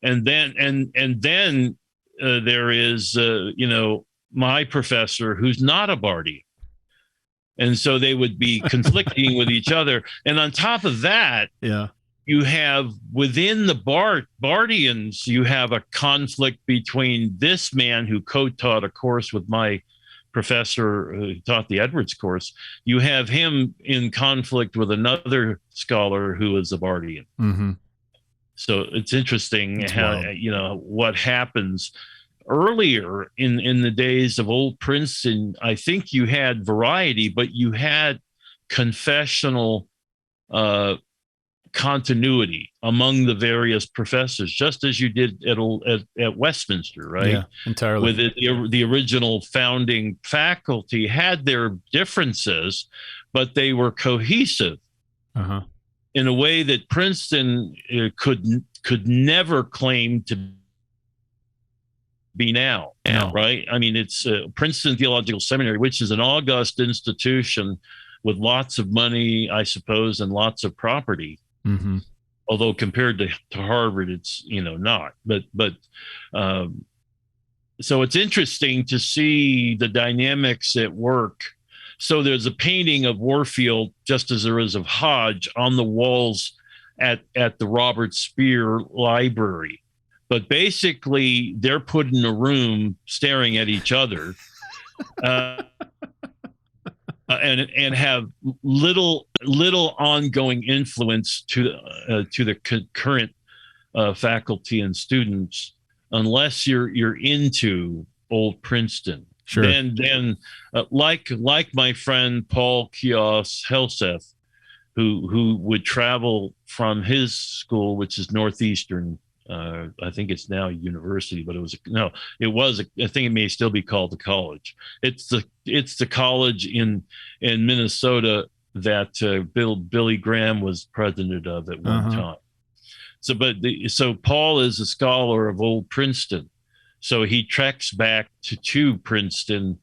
And then there is my professor, who's not a Barthian, and so they would be conflicting with each other. And on top of that, you have within the Barthians, you have a conflict between this man who co-taught a course with my professor who taught the Edwards course. You have him in conflict with another scholar who is a Barthian.
Mm-hmm.
So it's interesting what happens. Earlier in the days of Old Princeton, I think you had variety, but you had confessional continuity among the various professors, just as you did at Westminster, right?
Yeah, entirely.
With the original founding faculty had their differences, but they were cohesive in a way that Princeton could never claim to be now, right? I mean, it's Princeton Theological Seminary, which is an august institution with lots of money, I suppose, and lots of property.
Mm-hmm.
Although compared to Harvard, it's not. But so it's interesting to see the dynamics at work. So there's a painting of Warfield, just as there is of Hodge, on the walls at the Robert Speer Library. But basically, they're put in a room staring at each other. And have little ongoing influence to the current faculty and students, unless you're into Old Princeton.
Sure.
Then like my friend Paul Kios Helseth, who would travel from his school, which is Northeastern. I think it's now a university, but I think it may still be called the college. It's the college in Minnesota that Billy Graham was president of at one time. So Paul is a scholar of Old Princeton. So he treks back to Princeton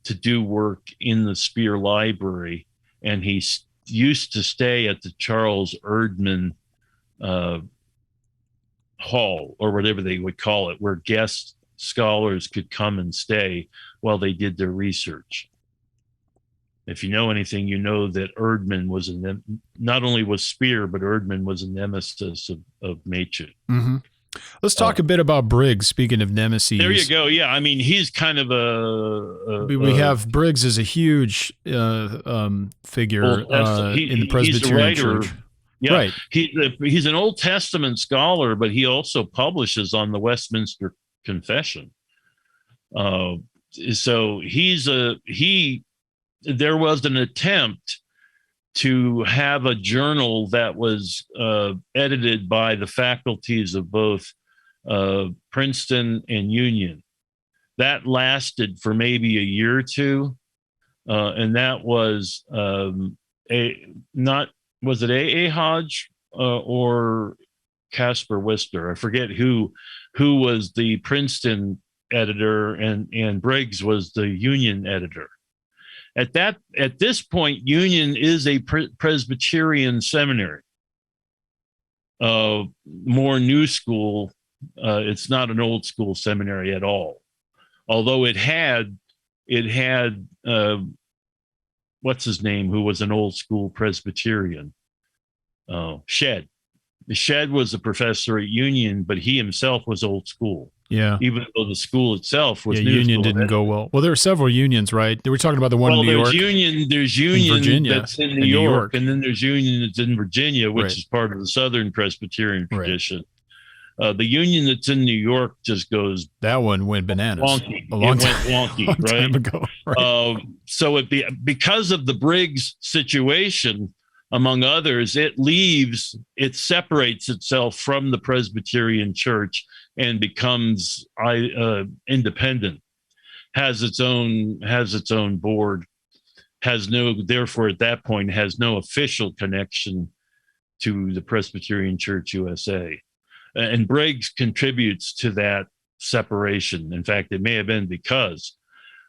to do work in the Speer Library, and he used to stay at the Charles Erdman Hall, or whatever they would call it, where guest scholars could come and stay while they did their research. If you know anything, you know that Erdman was not only was Speer, but Erdman was a nemesis of Machen.
Mm-hmm. Let's talk a bit about Briggs. Speaking of nemesis,
there you go. Yeah, I mean, he's kind of
we have Briggs as a huge figure in the Presbyterian Church.
Yeah,
right.
He's an Old Testament scholar, but he also publishes on the Westminster Confession. So there was an attempt to have a journal that was edited by the faculties of both Princeton and Union. That lasted for maybe a year or two, and that was was it A. Hodge or Casper Wister? I forget who was the Princeton editor, and Briggs was the Union editor. At this point, Union is a Presbyterian seminary, more new school. It's not an old school seminary at all, although it had what's his name, who was an old school Presbyterian. Shedd. Shedd was a professor at Union, but he himself was old school.
Yeah.
even though the school itself was
union didn't go well. Well, there were several unions, right? They were talking about the one in New York.
There's union
Virginia,
that's in New York, and then there's union that's in Virginia, which is part of the Southern Presbyterian tradition. The union that's in New York just goes.
That one went bananas.
Wonky. It went wonky,
long
right?
Time ago, right?
So because of the Briggs situation, among others, it separates itself from the Presbyterian Church and becomes independent. Has its own board. Therefore, at that point, has no official connection to the Presbyterian Church USA. And Briggs contributes to that separation. In fact, it may have been because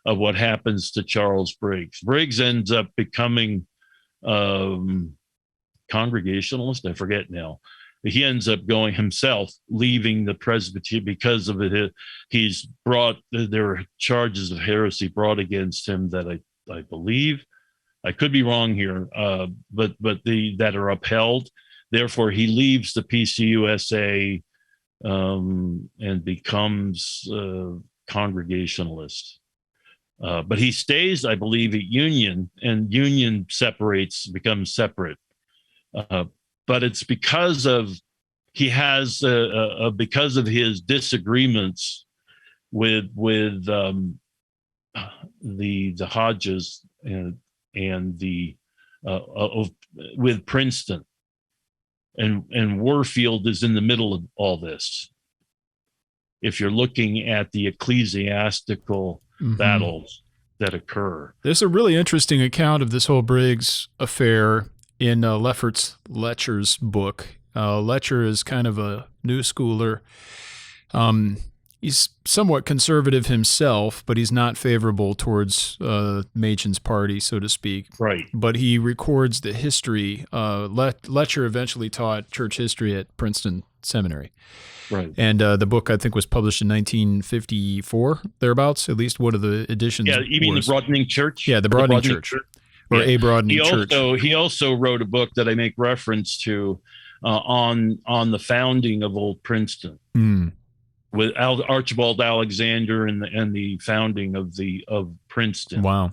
of what happens to Charles Briggs. Briggs ends up becoming Congregationalist. I forget now. He ends up going himself, leaving the Presbyterian because of it. There were charges of heresy brought against him that I believe, I could be wrong here, but that are upheld. Therefore, he leaves the PCUSA and becomes Congregationalist. But he stays, I believe, at Union, and Union becomes separate. But it's because of because of his disagreements with the Hodges and with Princeton. And Warfield is in the middle of all this. If you're looking at the ecclesiastical battles that occur.
There's a really interesting account of this whole Briggs affair in Letcher's book. Letcher is kind of a new schooler. He's somewhat conservative himself, but he's not favorable towards Machen's party, so to speak.
Right.
But he records the history. Letcher eventually taught church history at Princeton Seminary.
Right.
And the book, I think, was published in 1954, thereabouts, at least one of the editions.
Yeah, you mean the Broadening Church?
Yeah, the Broadening Church. Or a Broadening Church.
He also wrote a book that I make reference to on the founding of Old Princeton. With Archibald Alexander and the founding of Princeton.
Wow.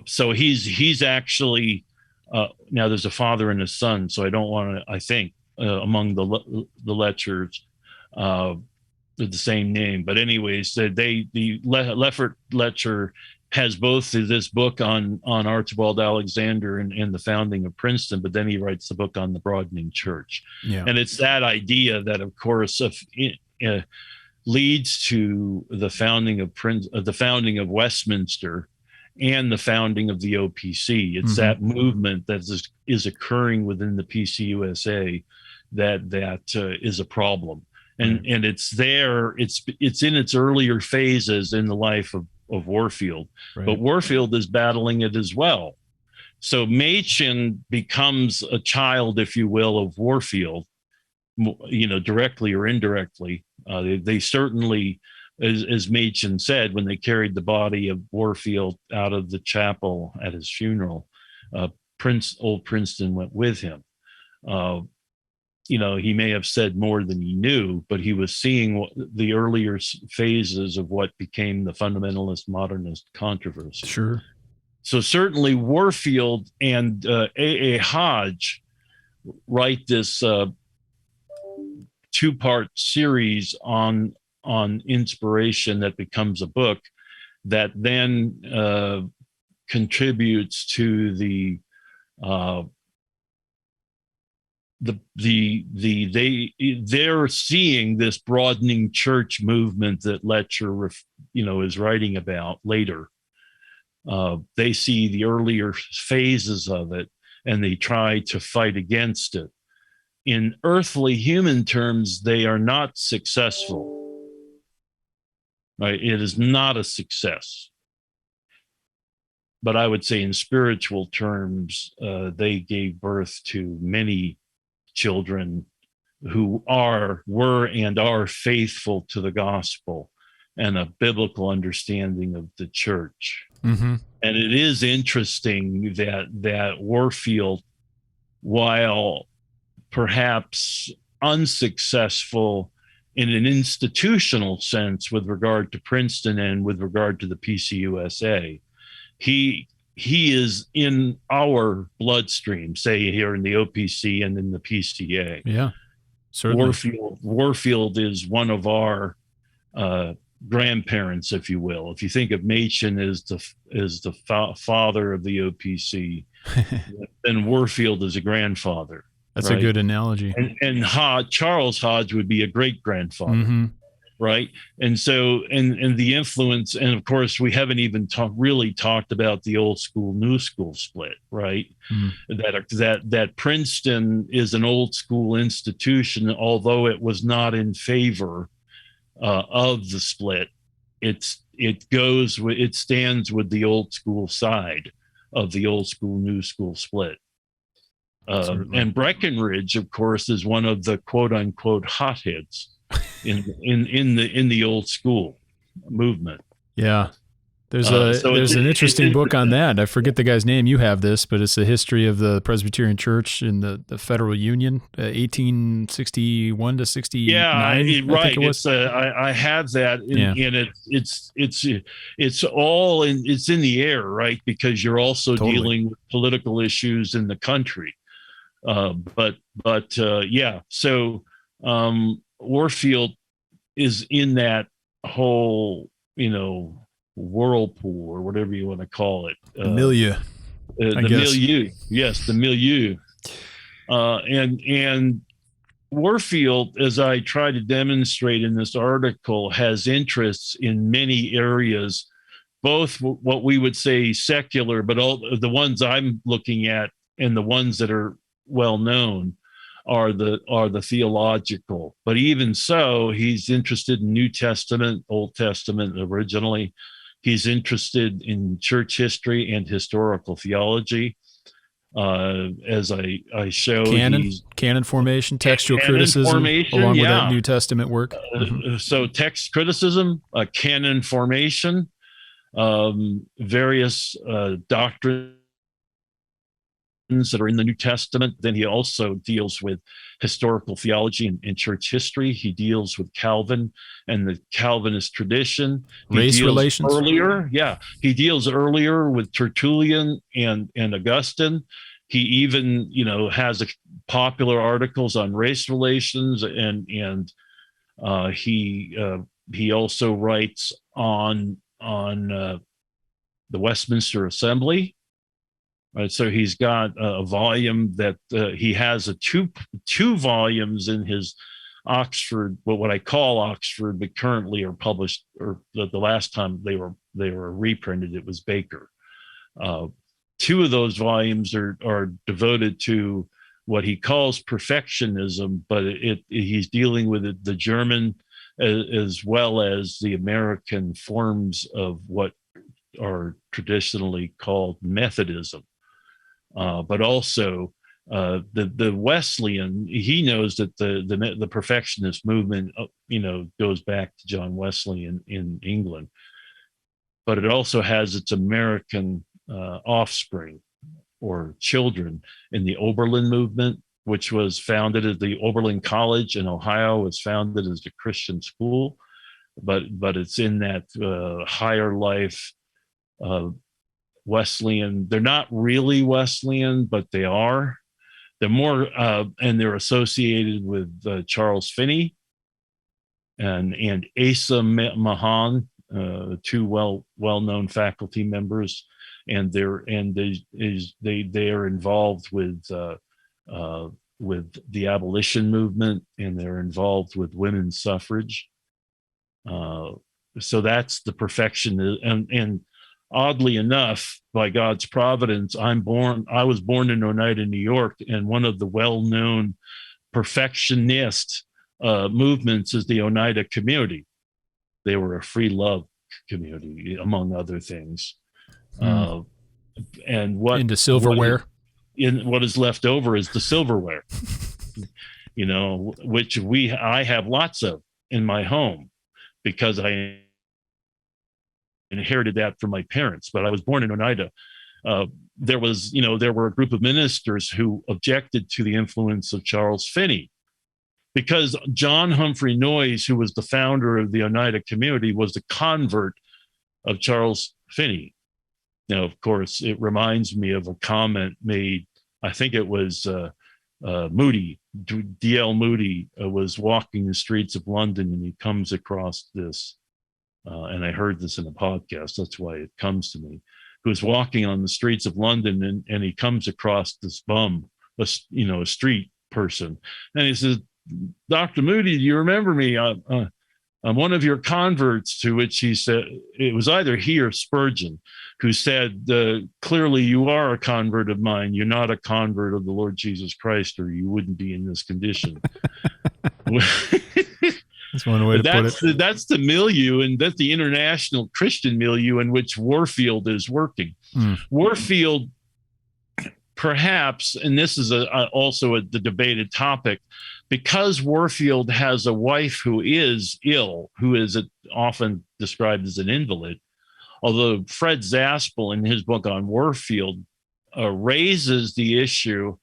So he's actually now there's a father and a son. So I don't want to. I think among the Letchers, with the same name. But anyways, the Leffert Letcher has both this book on Archibald Alexander and the founding of Princeton, but then he writes the book on the Broadening Church.
Yeah.
And it's that idea that, of course, leads to the founding of Westminster and the founding of the OPC. It's that movement that is occurring within the PCUSA that is a problem, and it's there. It's in its earlier phases in the life of Warfield, but Warfield is battling it as well. So Machen becomes a child, if you will, of Warfield, directly or indirectly. They certainly, as Machen said, when they carried the body of Warfield out of the chapel at his funeral, Old Princeton went with him. He may have said more than he knew, but he was seeing the earlier phases of what became the fundamentalist modernist controversy.
Sure.
So certainly Warfield and A.A. Hodge write this two-part series on inspiration that becomes a book that then contributes to they're seeing this broadening church movement that Letcher is writing about later. They see the earlier phases of it and they try to fight against it. In earthly human terms, they are not successful. Right? It is not a success. But I would say in spiritual terms, they gave birth to many children who were and are faithful to the gospel and a biblical understanding of the church. And it is interesting that Warfield, while perhaps unsuccessful in an institutional sense with regard to Princeton and with regard to the PCUSA. He is in our bloodstream, say here in the OPC and in the PCA.
Yeah, certainly.
Warfield is one of our grandparents, if you will. If you think of Machen as the father of the OPC, then Warfield is a grandfather.
That's
right?
a good analogy.
And Charles Hodge would be a great grandfather.
Mm-hmm.
Right. And so, and the influence, and of course, we haven't even really talked about the old school, new school split, right? That Princeton is an old school institution, although it was not in favor of the split. It stands with the old school side of the old school, new school split. And Breckenridge, of course, is one of the quote unquote hotheads in the old school movement.
Yeah. There's an interesting book on that. I forget the guy's name. You have this, but it's the history of the Presbyterian Church in the Federal Union, 1861 to 69.
Yeah, right.
I
have that, and it's all it's in the air, right? Because you're also dealing with political issues in the country. Yeah. So Warfield is in that whole, whirlpool or whatever you want to call it.
Milieu.
The milieu. Yes, the milieu. And Warfield, as I try to demonstrate in this article, has interests in many areas, both what we would say secular, but all the ones I'm looking at and the ones that are well known are the theological. But even so, he's interested in New Testament, Old Testament originally. He's interested in church history and historical theology. As I show,
canon formation, textual criticism, along with that New Testament work.
So text criticism, canon formation, various doctrines that are in the New Testament. Then he also deals with historical theology and church history. He deals with Calvin and the Calvinist tradition.
Race relations.
He deals earlier with Tertullian and Augustine. He even, has popular articles on race relations, and he also writes on the Westminster Assembly. Right, so he's got a volume that he has two volumes in his Oxford, what I call Oxford, but currently are published, or the last time they were reprinted, it was Baker. Two of those volumes are devoted to what he calls perfectionism, but he's dealing with the German as well as the American forms of what are traditionally called Methodism. But also the Wesleyan, he knows that the perfectionist movement, goes back to John Wesley in England, but it also has its American offspring or children in the Oberlin movement, which was founded at the Oberlin College in Ohio, was founded as a Christian school, but it's in that higher life Wesleyan. They're not really Wesleyan, but they are. They're more, and they're associated with Charles Finney and Asa Mahan, two well-known faculty members, and they are involved with the abolition movement, and they're involved with women's suffrage. So that's the perfection, and oddly enough, by God's providence, I was born in Oneida, New York, and one of the well-known perfectionist movements is the Oneida community. They were a free love community, among other things. And
into silverware.
What is left over is the silverware, which I have lots of in my home because I inherited that from my parents. But I was born in Oneida. There were a group of ministers who objected to the influence of Charles Finney, because John Humphrey Noyes, who was the founder of the Oneida community, was the convert of Charles Finney. Now, of course, it reminds me of a comment made, I think it was Moody, D.L. Moody was walking the streets of London, and he comes across this, and I heard this in a podcast, that's why it comes to me, who was walking on the streets of London, and he comes across this bum, a street person, and he says, "Dr. Moody, do you remember me? I'm one of your converts," to which he said, it was either he or Spurgeon, who said, "Clearly you are a convert of mine. You're not a convert of the Lord Jesus Christ, or you wouldn't be in this condition."
That's one way to put it.
That's the milieu, and that's the international Christian milieu in which Warfield is working. Warfield, perhaps, and this is also the debated topic, because Warfield has a wife who is ill, who is often described as an invalid, although Fred Zaspel, in his book on Warfield, raises the issue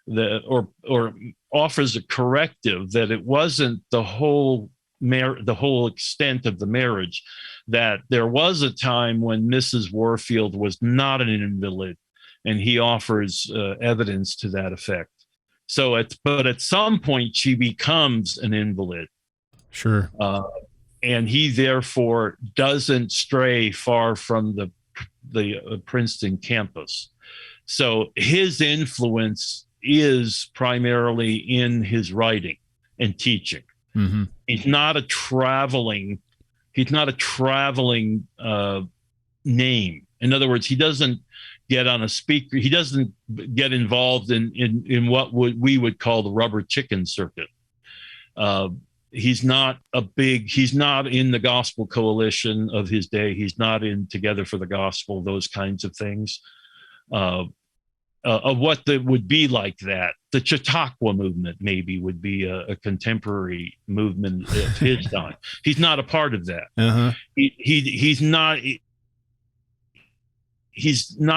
that, or offers a corrective, that it wasn't the whole extent of the marriage, that there was a time when Mrs. Warfield was not an invalid, and he offers evidence to that effect. But at some point she becomes an invalid.
Sure.
And he therefore doesn't stray far from the Princeton campus. So his influence is primarily in his writing and teaching. Mm-hmm. He's not a traveling name. In other words, he doesn't get on a speaker. He doesn't get involved in what we would call the rubber chicken circuit. He's not in the gospel coalition of his day. He's not in Together for the Gospel, those kinds of things. Of what would be like that. The Chautauqua movement maybe would be a contemporary movement of his time. He's not a part of that. Uh-huh. He's not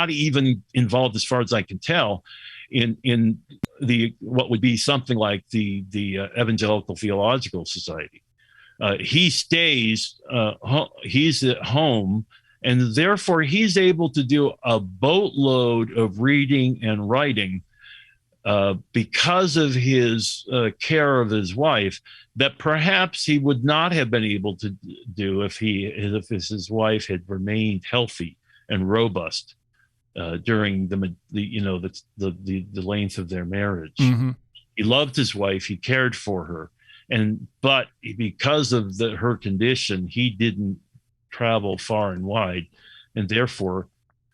even involved, as far as I can tell, in the what would be something like the Evangelical Theological Society. He stays. He's at home. And therefore, he's able to do a boatload of reading and writing because of his care of his wife, that perhaps he would not have been able to do if his wife had remained healthy and robust during the length of their marriage. Mm-hmm. He loved his wife. He cared for her, but because of her condition, he didn't travel far and wide, and therefore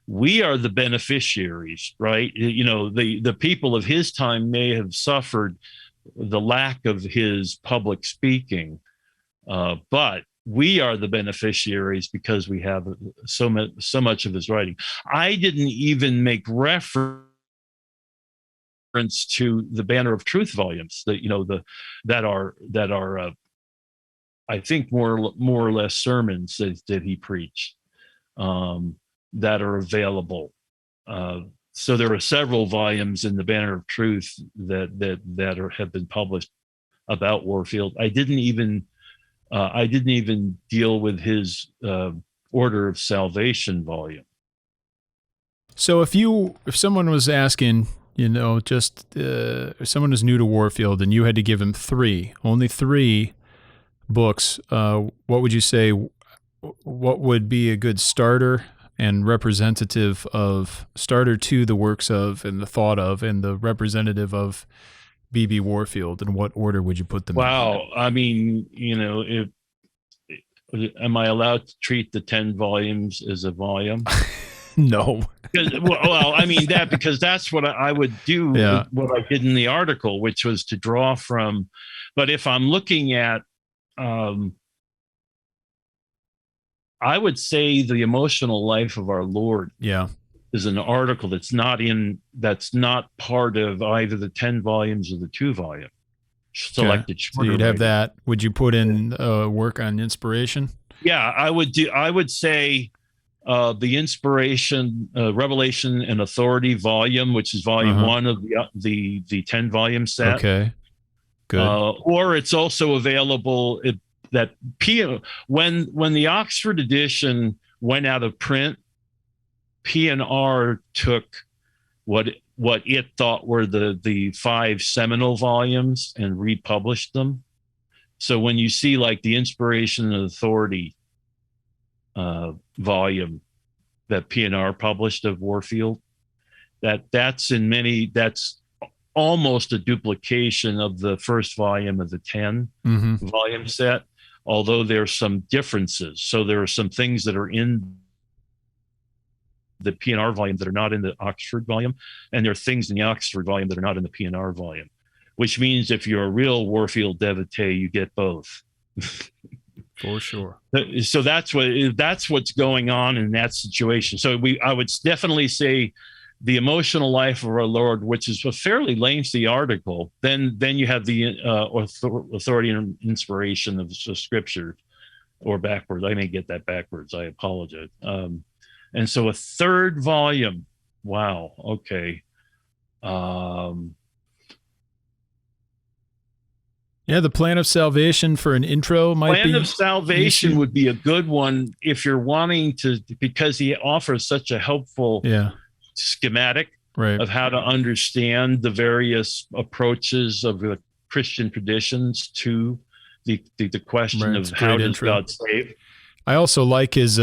we are the beneficiaries, right? The people of his time may have suffered the lack of his public speaking, but we are the beneficiaries because we have so much of his writing. I didn't even make reference to the Banner of Truth volumes that are I think more or less sermons that he preached that are available. So there are several volumes in the Banner of Truth that have been published about Warfield. I didn't even deal with his Order of Salvation volume.
So if someone was asking, if someone is new to Warfield and you had to give him only three books, what would you say? What would be a good starter and representative of starter to the works of and the thought of and the representative of B.B. Warfield? In what order would you put them?
Wow. I mean, am I allowed to treat the 10 volumes as a volume?
No.
Well, I mean that because that's what I would do. Yeah. What I did in the article, which was to draw from. But if I'm looking at I would say The Emotional Life of Our Lord is an article that's not part of either the 10 volumes or the 2 volume selected.
So you'd have that. Would you put in work on inspiration? Yeah,
I would say the Inspiration, Revelation and Authority volume, which is volume 1 of the 10 volume set.
Okay. Good.
Or it's also available when the Oxford edition went out of print, P&R took what it thought were the 5 seminal volumes and republished them. So when you see like the Inspiration and Authority volume that P&R published of Warfield, that's almost a duplication of the first volume of the 10 volume set, although there's some differences. So there are some things that are in the P&R volume that are not in the Oxford volume, and there are things in the Oxford volume that are not in the P&R volume, which means if you're a real Warfield devotee, you get both.
For sure.
So that's what's going on in that situation. So I would definitely say The Emotional Life of Our Lord, which is a fairly lengthy article. Then you have the authority and inspiration of the Scripture, or backwards. I may get that backwards. I apologize. And so a third volume. Wow. Okay.
Yeah, the Plan of Salvation for an intro might be.
Plan of Salvation would be a good one if you're wanting to, because he offers such a helpful schematic of how to understand the various approaches of the Christian traditions to the question of how does God save.
I also like his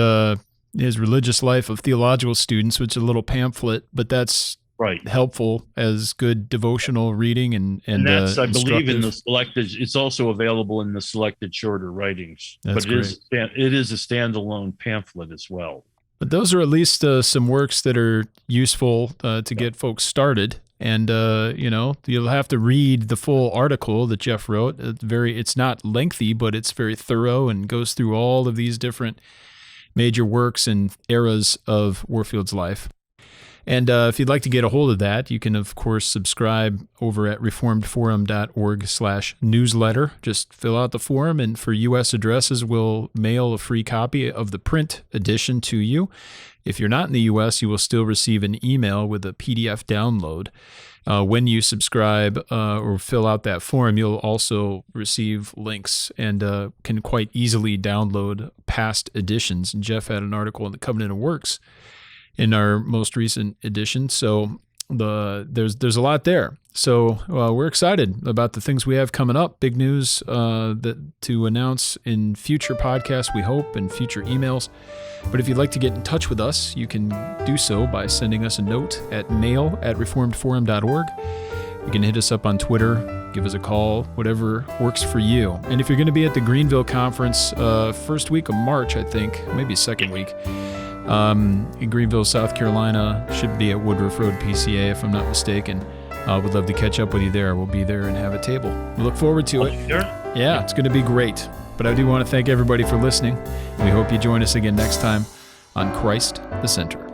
Religious Life of Theological Students, which is a little pamphlet, but that's helpful as good devotional reading and
that's I believe in the selected. It's also available in the selected shorter writings,
but
it is a standalone pamphlet as well.
But those are at least some works that are useful to get folks started. And you'll have to read the full article that Jeff wrote. It's not lengthy, but it's very thorough and goes through all of these different major works and eras of Warfield's life. And if you'd like to get a hold of that, you can, of course, subscribe over at reformedforum.org/newsletter. Just fill out the form, and for U.S. addresses, we'll mail a free copy of the print edition to you. If you're not in the U.S., you will still receive an email with a PDF download. When you subscribe or fill out that form, you'll also receive links and can quite easily download past editions. And Jeff had an article in the Covenant of Works in our most recent edition. So there's a lot there. So we're excited about the things we have coming up. Big news to announce in future podcasts, we hope, and future emails. But if you'd like to get in touch with us, you can do so by sending us a note at mail@reformedforum.org. You can hit us up on Twitter, give us a call, whatever works for you. And if you're going to be at the Greenville conference first week of March, I think, maybe second week, in Greenville, South Carolina, should be at Woodruff Road PCA, if I'm not mistaken. Would love to catch up with you there. We'll be there and have a table. We look forward to it.
Sure.
Yeah, it's going to be great. But I do want to thank everybody for listening. We hope you join us again next time on Christ the Center.